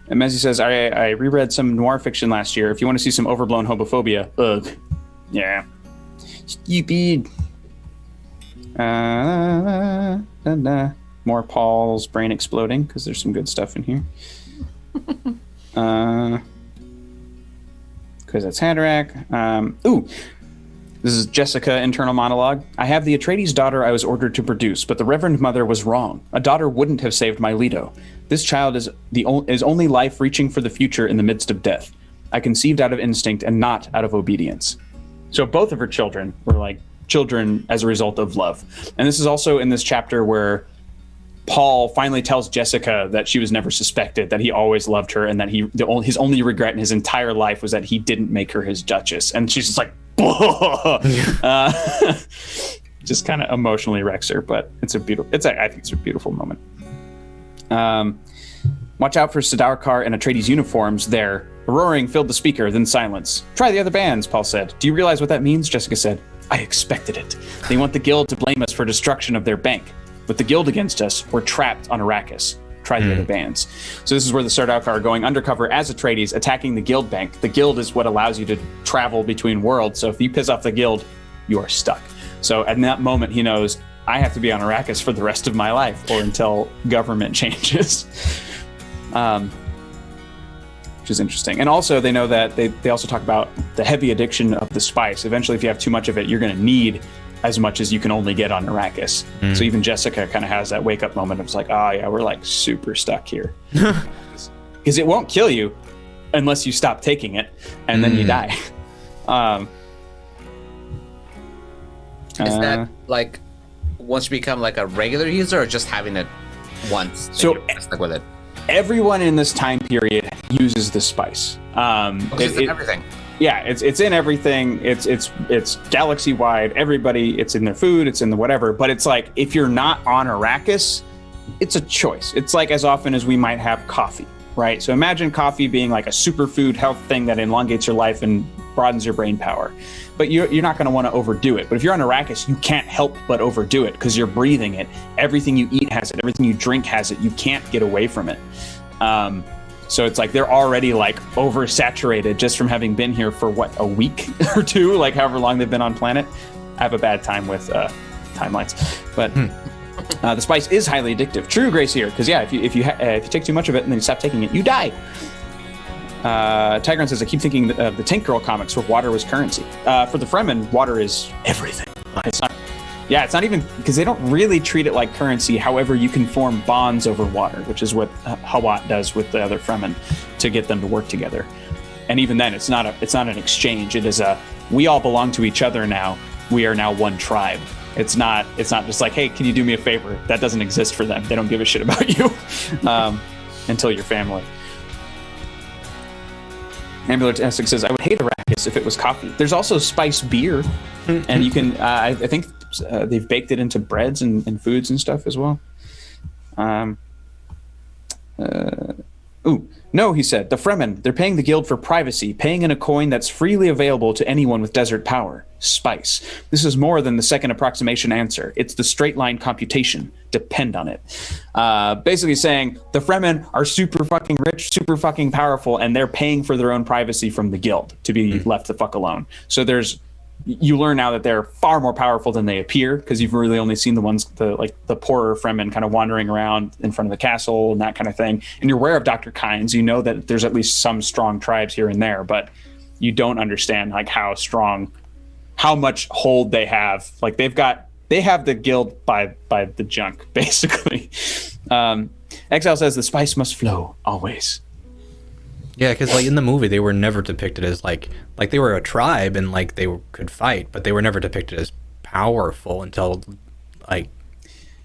And Mezzi says I reread some noir fiction last year. If you want to see some overblown homophobia, ugh, yeah, stupid. More Paul's brain exploding because there's some good stuff in here. Because that's Haderach. This is Jessica, internal monologue. I have the Atreides daughter I was ordered to produce, but the Reverend Mother was wrong. A daughter wouldn't have saved my Leto. This child is only life reaching for the future in the midst of death. I conceived out of instinct and not out of obedience. So both of her children were like children as a result of love. And this is also in this chapter where Paul finally tells Jessica that she was never suspected, that he always loved her, and that his only regret in his entire life was that he didn't make her his Duchess. And she's just like, just kind of emotionally wrecks her, but I think it's a beautiful moment. Watch out for Sadarkar and Atreides uniforms there. A roaring filled the speaker, then silence. Try the other bands, Paul said. Do you realize what that means? Jessica said. I expected it. They want the guild to blame us for destruction of their bank. With the guild against us, we're trapped on Arrakis. Try the other bands. So this is where the Sardaukar are going undercover as Atreides, attacking the guild bank. The guild is what allows you to travel between worlds. So if you piss off the guild, you are stuck. So at that moment, he knows, I have to be on Arrakis for the rest of my life or until government changes. Which is interesting. And also they know that they also talk about the heavy addiction of the spice. Eventually, if you have too much of it, you're going to need as much as you can only get on Arrakis. So even Jessica kind of has that wake up moment of like, oh yeah, we're like super stuck here. Because it won't kill you unless you stop taking it and then you die. Is that like once you become like a regular user or just having it once? So stuck with it. Everyone in this time period uses the spice. It's in everything. Yeah, it's in everything. It's galaxy wide. Everybody, it's in their food. It's in the whatever. But it's like if you're not on Arrakis, it's a choice. It's like as often as we might have coffee, right? So imagine coffee being like a superfood health thing that elongates your life and broadens your brain power. But you're not going to want to overdo it. But if you're on Arrakis, you can't help but overdo it because you're breathing it. Everything you eat has it. Everything you drink has it. You can't get away from it. So it's like they're already like oversaturated just from having been here for what, a week or two, like however long they've been on planet. I have a bad time with timelines, but the spice is highly addictive. True, Grace here, because yeah, if you take too much of it and then you stop taking it, you die. Tigran says, I keep thinking of the Tank Girl comics where water was currency. For the Fremen, water is everything. It's not even, because they don't really treat it like currency. However, you can form bonds over water, which is what Hawat does with the other Fremen to get them to work together. And even then, it's not an exchange. It is we all belong to each other now. We are now one tribe. It's not just like, hey, can you do me a favor? That doesn't exist for them. They don't give a shit about you until you're family. Ambulance Essex says, I would hate Arrakis if it was coffee. There's also spice beer, and you can, I think they've baked it into breads and foods and stuff as well. No, he said, the Fremen, they're paying the guild for privacy, paying in a coin that's freely available to anyone with desert power. Spice. This is more than the second approximation answer. It's the straight line computation. Depend on it. Basically saying the Fremen are super fucking rich, super fucking powerful, and they're paying for their own privacy from the guild to be left the fuck alone. So you learn now that they're far more powerful than they appear, because you've really only seen the poorer Fremen kind of wandering around in front of the castle and that kind of thing. And you're aware of Dr. Kynes. You know that there's at least some strong tribes here and there, but you don't understand like how much hold they have. Like they have the guild by the junk, basically. Exile says the spice must flow always. Yeah, because like in the movie, they were never depicted as like they were a tribe and like they could fight, but they were never depicted as powerful until like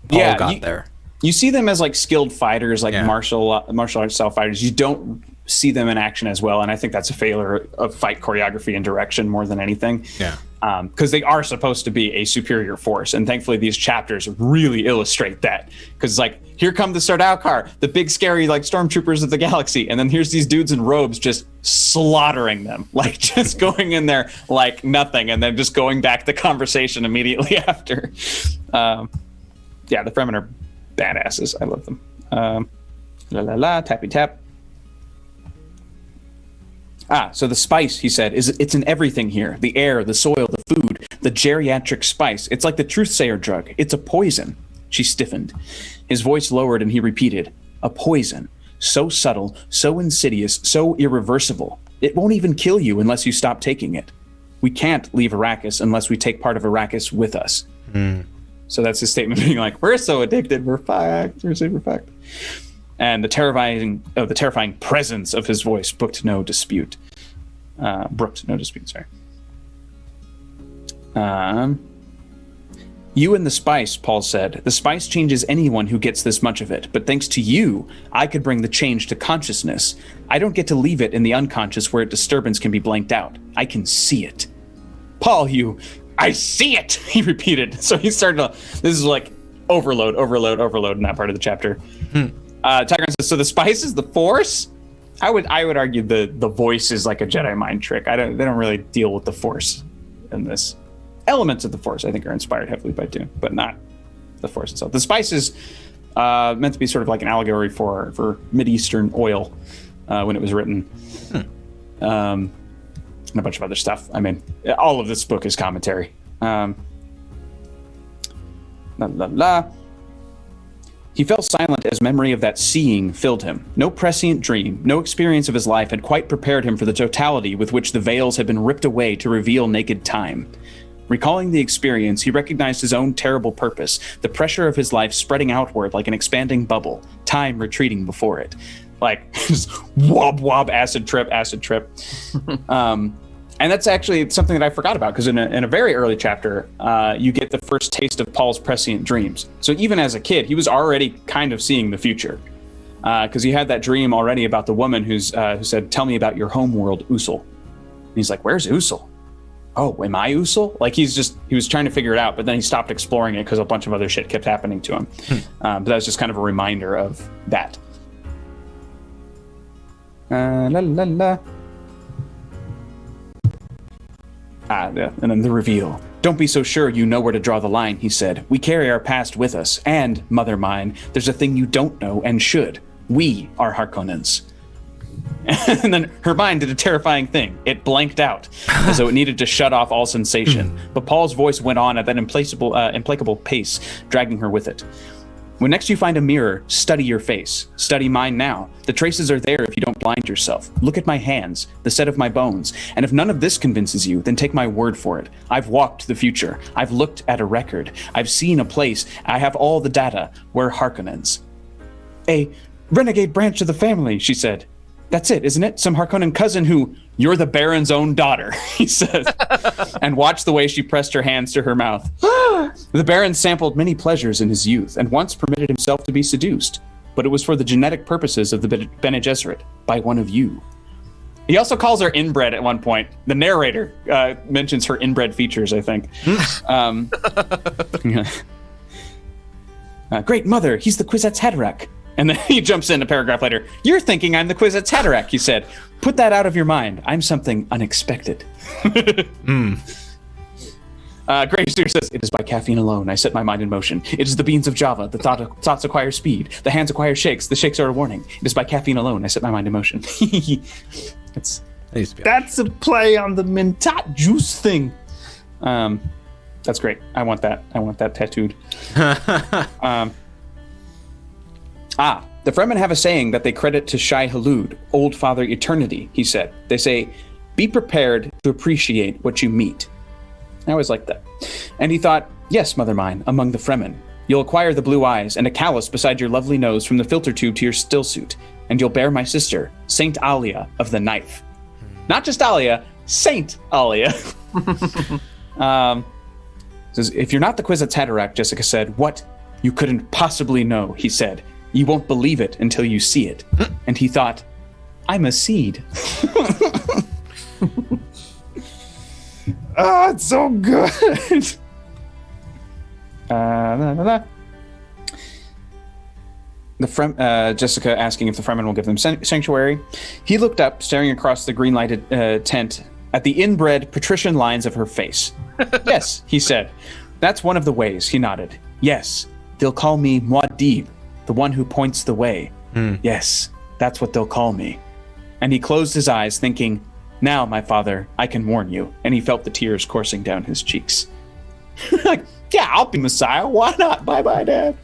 Paul got there. You see them as like skilled fighters, like martial arts style fighters. You don't see them in action as well. And I think that's a failure of fight choreography and direction more than anything. Yeah. Because they are supposed to be a superior force. And thankfully, these chapters really illustrate that. Because, like, here come the Sardaukar, the big, scary, like, stormtroopers of the galaxy. And then here's these dudes in robes just slaughtering them. Like, just going in there like nothing. And then just going back to conversation immediately after. Yeah, the Fremen are badasses. I love them. La la la, tappy tap. So the spice, he said, it's in everything here. The air, the soil, the food, the geriatric spice. It's like the truth-sayer drug. It's a poison. She stiffened. His voice lowered and he repeated, a poison. So subtle, so insidious, so irreversible. It won't even kill you unless you stop taking it. We can't leave Arrakis unless we take part of Arrakis with us. So that's his statement being like, we're so addicted, we're fucked, we're super fucked. And the terrifying presence of his voice brooked no dispute. Sorry. You and the spice, Paul said. The spice changes anyone who gets this much of it. But thanks to you, I could bring the change to consciousness. I don't get to leave it in the unconscious where disturbance can be blanked out. I can see it. Paul, I see it, he repeated. So he started this is like overload in that part of the chapter. Tiger says, so the spice is the Force? I would argue the voice is like a Jedi mind trick. They don't really deal with the Force in this. Elements of the Force, I think, are inspired heavily by Dune, but not the Force itself. The spice is meant to be sort of like an allegory for Mideastern oil when it was written. And a bunch of other stuff. I mean, all of this book is commentary. He fell silent as memory of that seeing filled him. No prescient dream, no experience of his life had quite prepared him for the totality with which the veils had been ripped away to reveal naked time. Recalling the experience, he recognized his own terrible purpose, the pressure of his life spreading outward like an expanding bubble, time retreating before it. Like, just wob, acid trip. And that's actually something that I forgot about, because in a very early chapter, you get the first taste of Paul's prescient dreams. So even as a kid, he was already kind of seeing the future, because he had that dream already about the woman who said, tell me about your homeworld, Usul. And he's like, where's Usul? Oh, am I Usul? Like, he was trying to figure it out, but then he stopped exploring it because a bunch of other shit kept happening to him. But that was just kind of a reminder of that. And then the reveal. Don't be so sure you know where to draw the line, he said. We carry our past with us, and, mother mine, there's a thing you don't know and should. We are Harkonnens. And then her mind did a terrifying thing. It blanked out, as though it needed to shut off all sensation. But Paul's voice went on at that implacable pace, dragging her with it. When next you find a mirror, study your face. Study mine now. The traces are there if you don't blind yourself. Look at my hands, the set of my bones. And if none of this convinces you, then take my word for it. I've walked the future. I've looked at a record. I've seen a place. I have all the data. We're Harkonnens. A renegade branch of the family, she said. That's it, isn't it? Some Harkonnen cousin who, you're the Baron's own daughter, he says. And watch the way she pressed her hands to her mouth. The Baron sampled many pleasures in his youth and once permitted himself to be seduced. But it was for the genetic purposes of the Bene Gesserit by one of you. He also calls her inbred at one point. The narrator mentions her inbred features, I think. Great mother, he's the Kwisatz Haderach. And then he jumps in a paragraph later. You're thinking I'm the Kwisatz Haderach, he said. Put that out of your mind. I'm something unexpected. Grayspear says, it is by caffeine alone I set my mind in motion. It is the beans of Java. The thoughts acquire speed. The hands acquire shakes. The shakes are a warning. It is by caffeine alone I set my mind in motion. That's a play on the Mentat juice thing. That's great. I want that. I want that tattooed. The Fremen have a saying that they credit to Shai Hulud, Old Father Eternity, he said. They say, be prepared to appreciate what you meet. I always liked that. And he thought, yes, mother mine, among the Fremen. You'll acquire the blue eyes and a callus beside your lovely nose from the filter tube to your still suit. And you'll bear my sister, Saint Alia of the Knife. Not just Alia, Saint Alia. Says, if you're not the Kwisatz Haderach, Jessica said, what? You couldn't possibly know, he said. You won't believe it until you see it. And he thought, I'm a seed. Oh, it's so good. Jessica asking if the Fremen will give them sanctuary. He looked up, staring across the green lighted tent at the inbred patrician lines of her face. Yes, he said. That's one of the ways, he nodded. Yes, they'll call me Muad'Dib, the one who points the way. Yes, that's what they'll call me. And he closed his eyes, thinking, now, my father, I can warn you. And he felt the tears coursing down his cheeks. Like, yeah, I'll be Messiah. Why not? Bye-bye, Dad.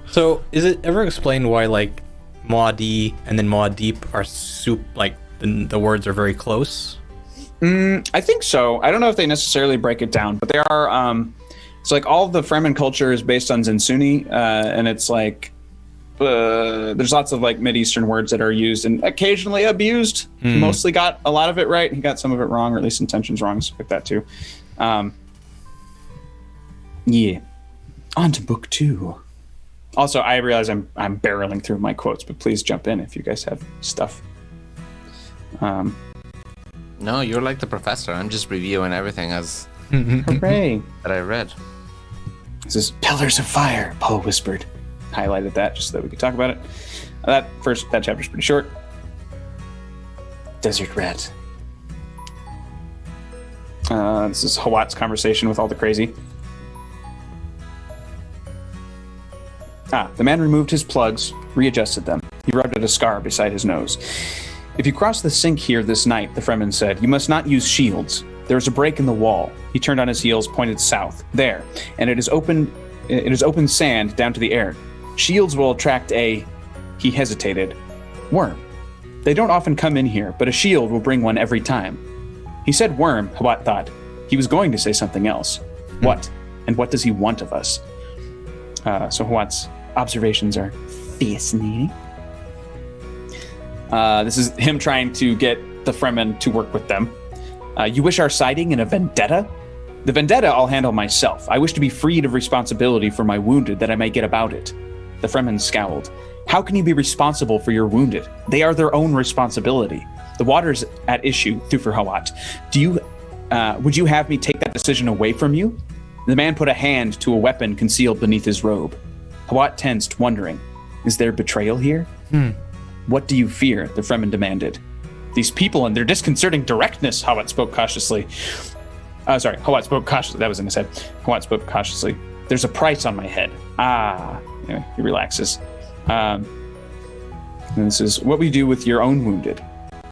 So, is it ever explained why, like, Muad'Dib and then Muad'Dib are the words are very close? I think so. I don't know if they necessarily break it down, but they are, it's like all of the Fremen culture is based on Zinsuni, and it's like, there's lots of like Mid-Eastern words that are used and occasionally abused. He mostly got a lot of it right. He got some of it wrong, or at least intentions wrong, stuff like that too. Yeah. On to book 2. Also, I realize I'm barreling through my quotes, but please jump in if you guys have stuff. No, you're like the professor. I'm just reviewing everything as Hooray. that I read. This is Pillars of Fire, Poe whispered. Highlighted that just so that we could talk about it. That chapter's pretty short. Desert Rat. This is Hawat's conversation with all the crazy. The man removed his plugs, readjusted them. He rubbed at a scar beside his nose. If you cross the sink here this night, the Fremen said, you must not use shields. There is a break in the wall. He turned on his heels, pointed south. There. And it is open sand down to the air. Shields will attract he hesitated, worm. They don't often come in here, but a shield will bring one every time. He said worm, Hawat thought. He was going to say something else. What? And what does he want of us? So Hawat's observations are fascinating. This is him trying to get the Fremen to work with them. You wish our siding in a vendetta? The vendetta I'll handle myself. I wish to be freed of responsibility for my wounded that I may get about it. The Fremen scowled. How can you be responsible for your wounded? They are their own responsibility. The water's at issue, Thufir Hawat. Would you have me take that decision away from you? The man put a hand to a weapon concealed beneath his robe. Hawat tensed, wondering, is there betrayal here? What do you fear? The Fremen demanded. These people and their disconcerting directness, Hawat spoke cautiously. Hawat spoke cautiously. That was in his head. Hawat spoke cautiously. There's a price on my head. Anyway, he relaxes. And this is what we do with your own wounded.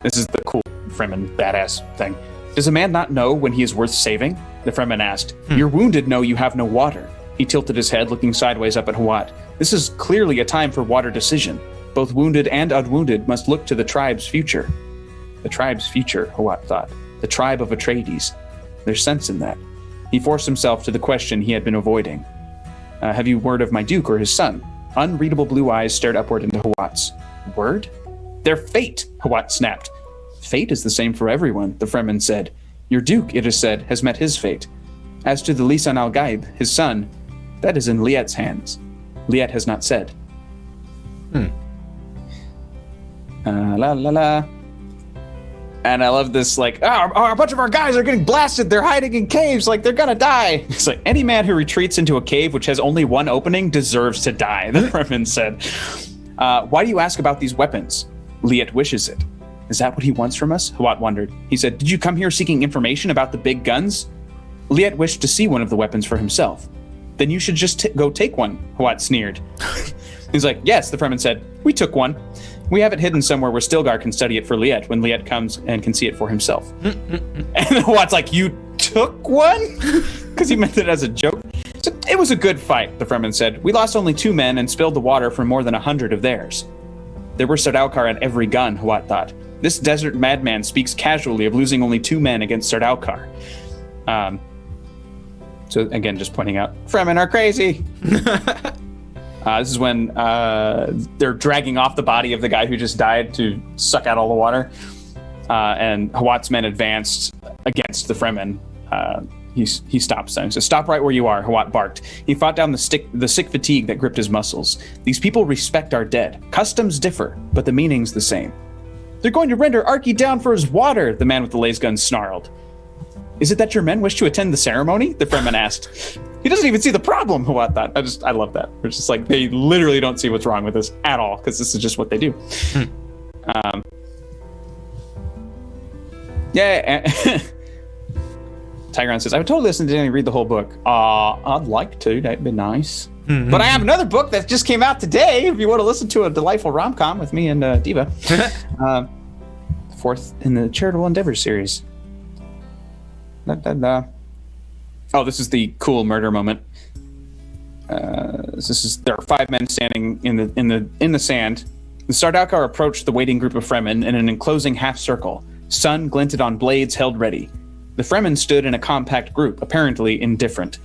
This is the cool Fremen badass thing. Does a man not know when he is worth saving? The Fremen asked. Your wounded know you have no water. He tilted his head, looking sideways up at Hawat. This is clearly a time for water decision. Both wounded and unwounded must look to the tribe's future. The tribe's future, Hawat thought. The tribe of Atreides. There's sense in that. He forced himself to the question he had been avoiding. Have you word of my Duke or his son? Unreadable blue eyes stared upward into Hawat's. Word? Their fate, Hawat snapped. Fate is the same for everyone, the Fremen said. Your Duke, it is said, has met his fate. As to the Lisan al-Gaib, his son, that is in Liet's hands. Liet has not said. And I love this, like, a bunch of our guys are getting blasted. They're hiding in caves, like they're gonna die. It's like, any man who retreats into a cave which has only one opening deserves to die, the Fremen said. Why do you ask about these weapons? Liet wishes it. Is that what he wants from us? Hawat wondered. He said, did you come here seeking information about the big guns? Liet wished to see one of the weapons for himself. Then you should just go take one, Hawat sneered. He's like, yes, the Fremen said. We took one. We have it hidden somewhere where Stilgar can study it for Liet when Liet comes and can see it for himself. And Hawat's like, you took one? Because he meant it as a joke. So it was a good fight, the Fremen said. We lost only 2 men and spilled the water from more than 100 of theirs. There were Sardaukar at every gun, Hawat thought. This desert madman speaks casually of losing only 2 men against Sardaukar. So again, just pointing out, Fremen are crazy. This is when they're dragging off the body of the guy who just died to suck out all the water. And Hawat's men advanced against the Fremen. He stops them. He says, stop right where you are, Hawat barked. He fought down the sick fatigue that gripped his muscles. These people respect our dead. Customs differ, but the meaning's the same. They're going to render Arky down for his water, the man with the laser gun snarled. Is it that your men wish to attend the ceremony? The Fremen asked. He doesn't even see the problem, Huat thought. I love that. It's just like, they literally don't see what's wrong with this at all, because this is just what they do. Tigran says, I would totally listen to Danny read the whole book. I'd like to. That'd be nice. But I have another book that just came out today. If you want to listen to a delightful rom-com with me and Diva. Fourth in the Charitable Endeavors series. Oh, this is the cool murder moment. There are 5 men standing in the sand. The Sardaukar approached the waiting group of Fremen in an enclosing half circle. Sun glinted on blades held ready. The Fremen stood in a compact group, apparently indifferent.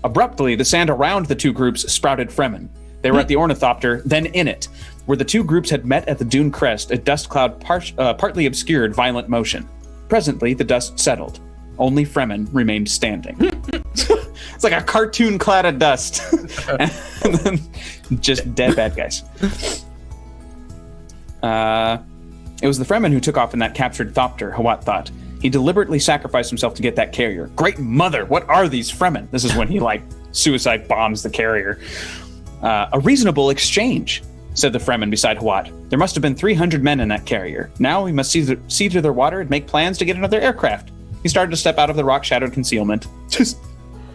Abruptly, the sand around the 2 groups sprouted Fremen. They were at the ornithopter, then in it. Where the 2 groups had met at the dune crest, a dust cloud partly obscured violent motion. Presently, the dust settled. Only Fremen remained standing. It's like a cartoon cloud of dust. And then just dead bad guys. It was the Fremen who took off in that captured thopter, Huat thought. He deliberately sacrificed himself to get that carrier. Great mother, what are these Fremen? This is when he, suicide bombs the carrier. A reasonable exchange, said the Fremen beside Huat. There must have been 300 men in that carrier. Now we must see to their water and make plans to get another aircraft. He started to step out of the rock-shadowed concealment. Just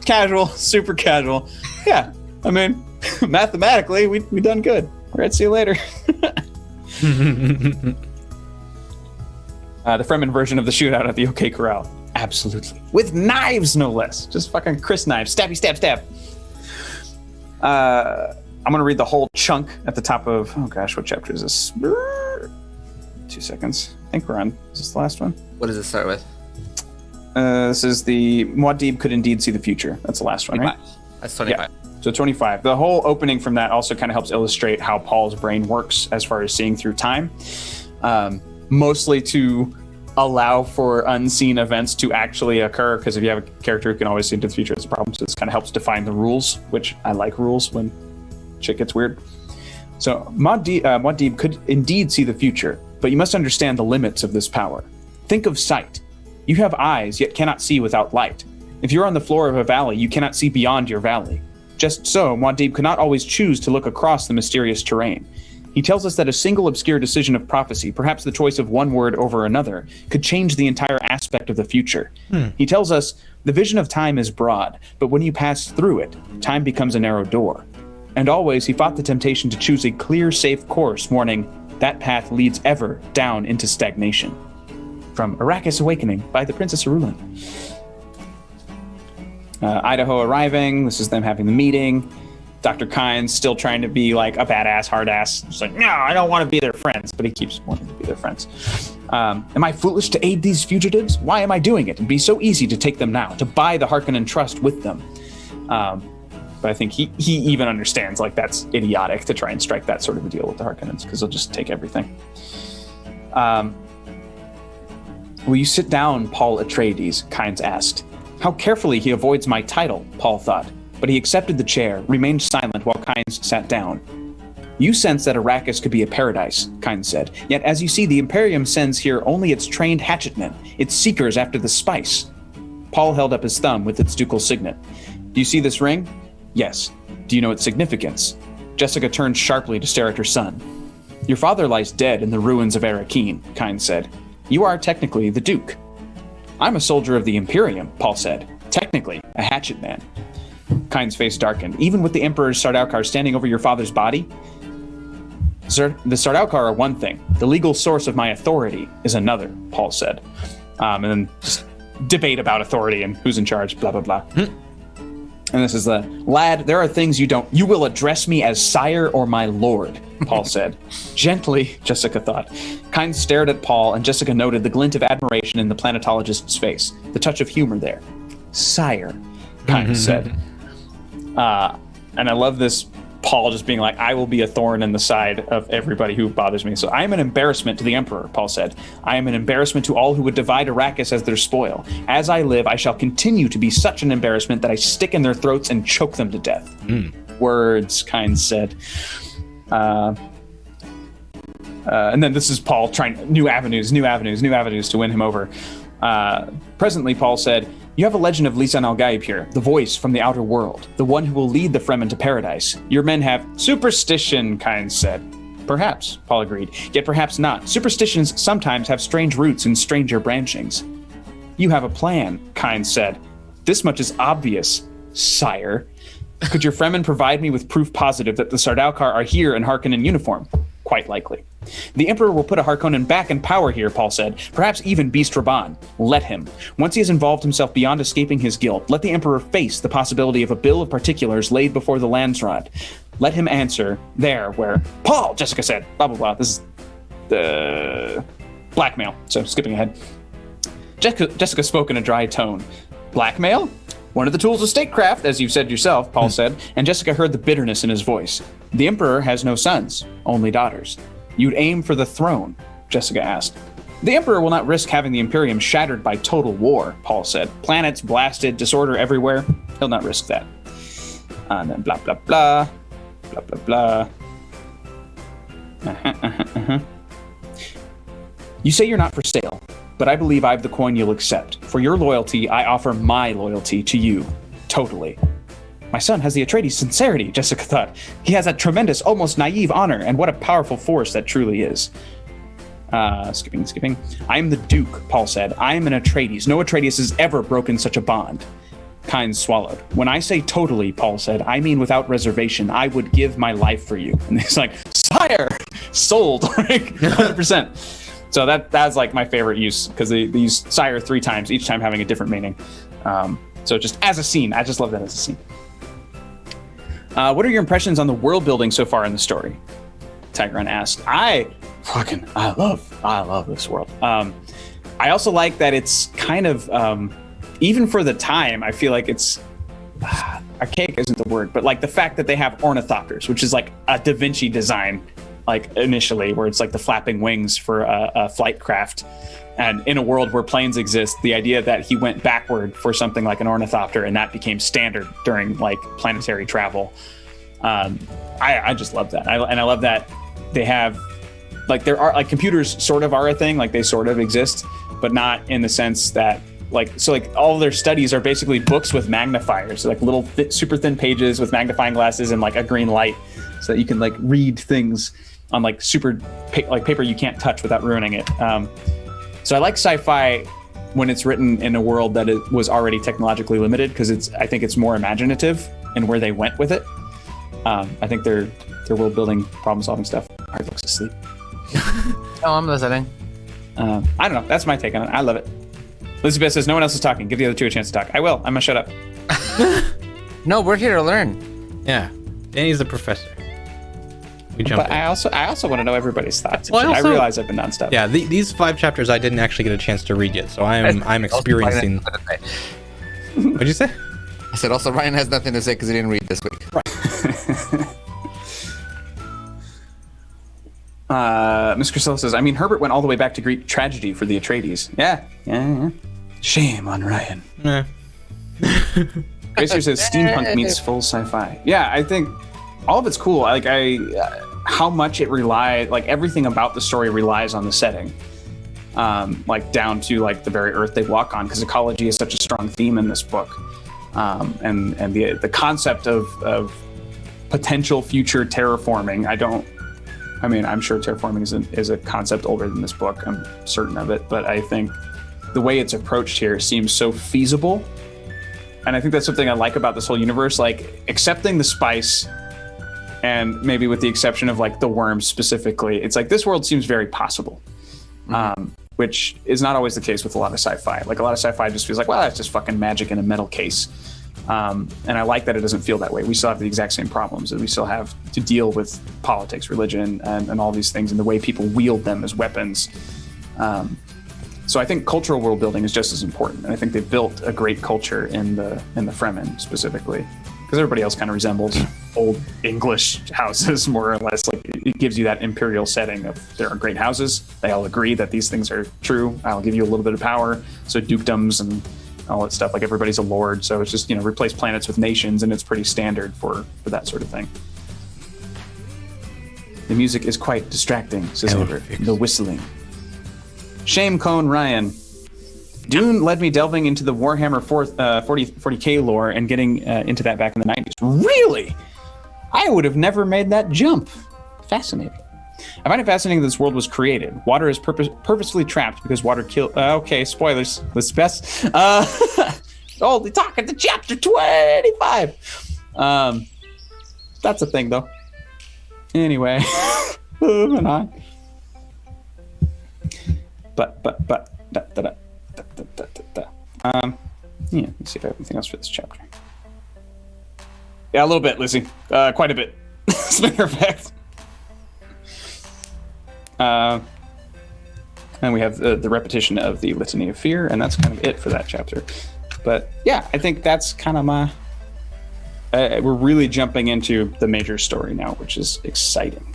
casual, super casual. Yeah, I mean, mathematically, we done good. All right, see you later. The Fremen version of the shootout at the OK Corral. Absolutely. With knives, no less. Just fucking Chris knives. Stabby, stab, stab. I'm going to read the whole chunk at the top of... Oh, gosh, what chapter is this? 2 seconds. I think we're on... Is this the last one? What does it start with? This is the... Muad'Dib could indeed see the future. That's the last one, 25. Right? That's 25. Yeah. So 25. The whole opening from that also kind of helps illustrate how Paul's brain works as far as seeing through time. Mostly to allow for unseen events to actually occur, because if you have a character who can always see into the future, it's a problem. So this kind of helps define the rules, which I like rules when shit gets weird. So Muad'Dib could indeed see the future, but you must understand the limits of this power. Think of sight. You have eyes, yet cannot see without light. If you're on the floor of a valley, you cannot see beyond your valley. Just so, Muad'Dib could not always choose to look across the mysterious terrain. He tells us that a single obscure decision of prophecy, perhaps the choice of one word over another, could change the entire aspect of the future. He tells us, the vision of time is broad, but when you pass through it, time becomes a narrow door. And always he fought the temptation to choose a clear, safe course, warning, that path leads ever down into stagnation. From Arrakis Awakening by the Princess Irulan. Idaho arriving, this is them having the meeting. Dr. Kynes still trying to be like a badass, hard ass. Just like, no, I don't want to be their friends, but he keeps wanting to be their friends. Am I foolish to aid these fugitives? Why am I doing it? It'd be so easy to take them now, to buy the Harkonnen trust with them. But I think he even understands like that's idiotic to try and strike that sort of a deal with the Harkonnens, because they'll just take everything. Will you sit down, Paul Atreides? Kynes asked. How carefully he avoids my title, Paul thought. But he accepted the chair, remained silent while Kynes sat down. You sense that Arrakis could be a paradise, Kynes said. Yet as you see, the Imperium sends here only its trained hatchetmen, its seekers after the spice. Paul held up his thumb with its ducal signet. Do you see this ring? Yes. Do you know its significance? Jessica turned sharply to stare at her son. Your father lies dead in the ruins of Arrakeen, Kynes said. You are technically the Duke. I'm a soldier of the Imperium, Paul said. Technically, a hatchetman. Kynes' face darkened. Even with the Emperor's Sardaukar standing over your father's body? The Sardaukar are one thing. The legal source of my authority is another, Paul said. And then just debate about authority and who's in charge, blah, blah, blah. And this is the, lad, there are things you will address me as sire or my lord, Paul said. Gently, Jessica thought. Kynes stared at Paul, and Jessica noted the glint of admiration in the planetologist's face, the touch of humor there. Sire, Kynes said. And I love this Paul just being like, I will be a thorn in the side of everybody who bothers me. So I am an embarrassment to the Emperor, Paul said. I am an embarrassment to all who would divide Arrakis as their spoil. As I live, I shall continue to be such an embarrassment that I stick in their throats and choke them to death. Words, Kynes said. And then this is Paul trying new avenues to win him over. Presently, Paul said, "You have a legend of Lisan al-Gaib here, the voice from the outer world, the one who will lead the Fremen to paradise. Your men have superstition," Kynes said. "Perhaps," Paul agreed, "yet perhaps not. Superstitions sometimes have strange roots and stranger branchings." "You have a plan," Kynes said. "This much is obvious, sire. Could your Fremen provide me with proof positive that the Sardaukar are here in Harkonnen uniform?" "Quite likely." "The Emperor will put a Harkonnen back in power here," Paul said. "Perhaps even Beast Raban. Let him. Once he has involved himself beyond escaping his guilt, let the Emperor face the possibility of a bill of particulars laid before the Landsraad. Let him answer there where..." "Paul," Jessica said. Blah, blah, blah. This is the blackmail. So skipping ahead. Jessica spoke in a dry tone. "Blackmail? One of the tools of statecraft, as you've said yourself," Paul said, and Jessica heard the bitterness in his voice. "The Emperor has no sons, only daughters. You'd aim for the throne?" Jessica asked. "The Emperor will not risk having the Imperium shattered by total war," Paul said. "Planets blasted, disorder everywhere. He'll not risk that." And then blah, blah, blah. Blah, blah, blah. "You say you're not for sale, but I believe I've the coin you'll accept. For your loyalty, I offer my loyalty to you. Totally." "My son has the Atreides sincerity," Jessica thought. "He has that tremendous, almost naive honor, and what a powerful force that truly is." Skipping. "I am the Duke," Paul said. "I am an Atreides. No Atreides has ever broken such a bond." Kynes swallowed. "When I say totally," Paul said, "I mean without reservation. I would give my life for you." And he's like, "Sire!" Sold. 100%. So that's like my favorite use, because they use sire 3 times, each time having a different meaning. So just as a scene, I just love that as a scene. "What are your impressions on the world building so far in the story?" Tigrun asked. I love this world. I also like that it's kind of, even for the time, I feel like it's, archaic isn't the word, but like the fact that they have ornithopters, which is like a Da Vinci design, like initially, where it's like the flapping wings for a flight craft. And in a world where planes exist, the idea that he went backward for something like an ornithopter and that became standard during like planetary travel. I just love that. And I love that they have, like, there are, like, computers sort of are a thing, like they sort of exist, but not in the sense that, like, so like all of their studies are basically books with magnifiers, like little super thin pages with magnifying glasses and like a green light, so that you can like read things on like like paper you can't touch without ruining it. So I like sci-fi when it's written in a world that it was already technologically limited, because I think it's more imaginative in where they went with it. I think their world building, problem solving stuff. All right, folks, asleep. Oh, I'm listening. I don't know. That's my take on it. I love it. Elizabeth says, "No one else is talking. Give the other two a chance to talk." I will. I'm gonna shut up. No, we're here to learn. Yeah, Danny's the professor. We jump But in. I also want to know everybody's thoughts. Well, I realize I've been nonstop. Yeah, these 5 chapters I didn't actually get a chance to read yet, so I'm experiencing. What'd you say? I said also Ryan has nothing to say because he didn't read this week. Miss Crisella says, "I mean, Herbert went all the way back to Greek tragedy for the Atreides." Yeah. Shame on Ryan. Yeah. Gracer says, "Steampunk meets full sci-fi." Yeah, I think all of it's cool. Like how much it relies, like everything about the story relies on the setting, like down to like the very earth they walk on, because ecology is such a strong theme in this book, and the concept of potential future terraforming. I'm sure terraforming is a concept older than this book. I'm certain of it, but I think the way it's approached here seems so feasible. And I think that's something I like about this whole universe, like accepting the spice, and maybe with the exception of like the worms specifically, it's like this world seems very possible, which is not always the case with a lot of sci-fi. Like a lot of sci-fi just feels like, well, that's just fucking magic in a metal case. And I like that it doesn't feel that way. We still have the exact same problems, and we still have to deal with politics, religion, and all these things, and the way people wield them as weapons. So I think cultural world building is just as important, and I think they've built a great culture in the Fremen specifically, because everybody else kind of resembles old English houses more or less. Like it gives you that imperial setting of there are great houses. They all agree that these things are true. I'll give you a little bit of power. So dukedoms and all that stuff. Like everybody's a lord. So it's just, replace planets with nations, and it's pretty standard for that sort of thing. The music is quite distracting, says I will Herbert. fix The whistling. Shame Cone Ryan. Dune led me delving into the Warhammer 40K lore and getting into that back in the 90s. Really? I would have never made that jump. Fascinating. I find it fascinating that this world was created. Water is purposefully trapped because water killed... okay, spoilers. This is best. Only talking to chapter 25. That's a thing, though. Anyway, moving on. Yeah, let me see if I have anything else for this chapter. Yeah, a little bit, Lizzie. Quite a bit. As a matter of fact. And we have the repetition of the Litany of Fear, and that's kind of it for that chapter. But yeah, I think that's kind of my... we're really jumping into the major story now, which is exciting.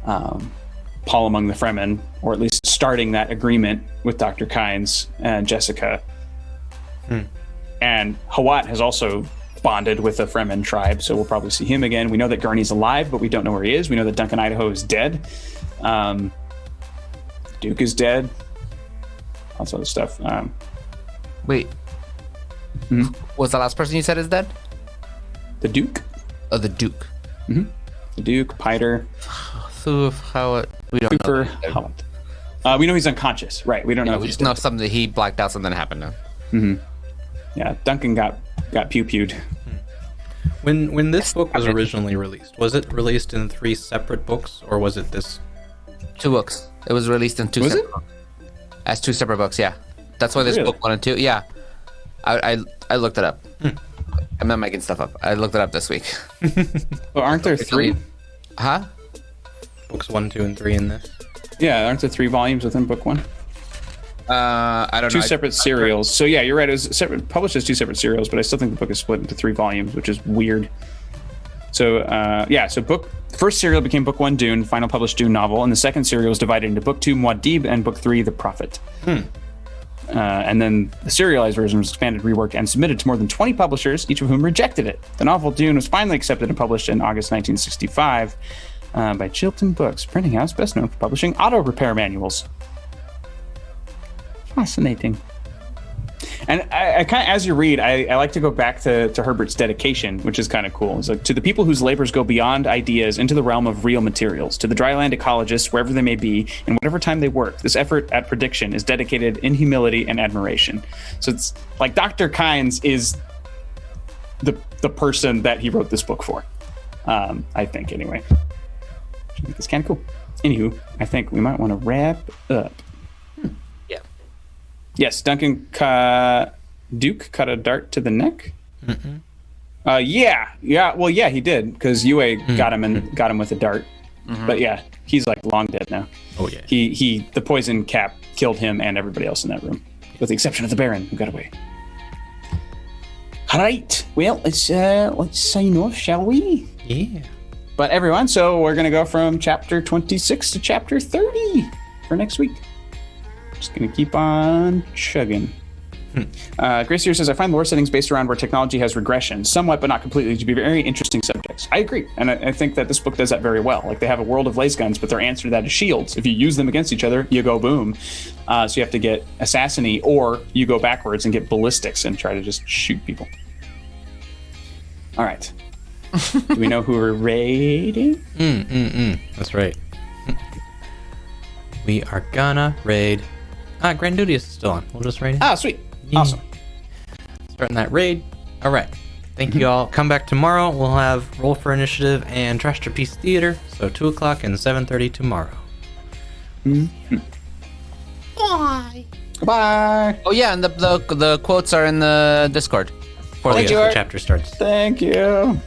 Paul among the Fremen, or at least starting that agreement with Dr. Kynes and Jessica. And Hawat has also bonded with the Fremen tribe, so we'll probably see him again. We know that Gurney's alive, but we don't know where he is. We know that Duncan Idaho is dead. Duke is dead. All other stuff. Wait. Was the last person you said is dead? The Duke? Oh, the Duke. Mm-hmm. The Duke, Piter. So how we don't Cooper, know. Hawat. We know he's unconscious, right? We don't know. We just know something that he blacked out. Something happened to him. Yeah, Duncan got pew-pewed. When this book was originally released, was it released in 3 separate books, or was it this? 2 books. It was released in 2 Was separate it? books. As 2 separate books, yeah. That's why this Really? book 1 and 2. Yeah. I looked it up. I'm not making stuff up. I looked it up this week. Well, aren't there 3? Huh? Books 1, 2, and 3 in this. Yeah, aren't there 3 volumes within book 1? I don't know. 2 separate serials. So yeah, you're right. It was published as 2 separate serials, but I still think the book is split into 3 volumes, which is weird. So first serial became book 1, Dune, final published Dune novel, and the second serial was divided into book 2, Muad'Dib, and book 3, The Prophet. And then the serialized version was expanded, reworked, and submitted to more than 20 publishers, each of whom rejected it. The novel Dune was finally accepted and published in August 1965 by Chilton Books, printing house best known for publishing auto repair manuals. Fascinating. And I kind of, as you read, I like to go back to Herbert's dedication, which is kind of cool. It's like, to the people whose labors go beyond ideas into the realm of real materials, to the dryland ecologists, wherever they may be, in whatever time they work, this effort at prediction is dedicated in humility and admiration. So it's like Dr. Kynes is the person that he wrote this book for, I think, anyway. I think it's kind of cool. Anywho, I think we might want to wrap up. Yeah. Yes, Duncan Duke cut a dart to the neck. Yeah, he did, because Yue got him with a dart. But yeah, he's like long dead now. Oh yeah. He the poison cap killed him and everybody else in that room, with the exception of the Baron, who got away. All right, well, let's sign off, shall we? Yeah. But everyone, so we're gonna go from chapter 26 to chapter 30 for next week. Just gonna keep on chugging. Grace here says, I find lore settings based around where technology has regression, somewhat but not completely, to be very interesting subjects. I agree, and I think that this book does that very well. Like, they have a world of laser guns, but their answer to that is shields. If you use them against each other, you go boom. So you have to get assassiny, or you go backwards and get ballistics and try to just shoot people. All right. Do we know who we're raiding? That's right. We are gonna raid. Grandudius is still on. We'll just raid him. Ah, sweet. Awesome. Starting that raid. All right. Thank you all. Come back tomorrow. We'll have Roll for Initiative and Trash to Peace Theater. So 2 o'clock and 7:30 tomorrow. Bye. Goodbye. Oh yeah, and the quotes are in the Discord. Oh, Thank yes, you. the chapter starts. Thank you.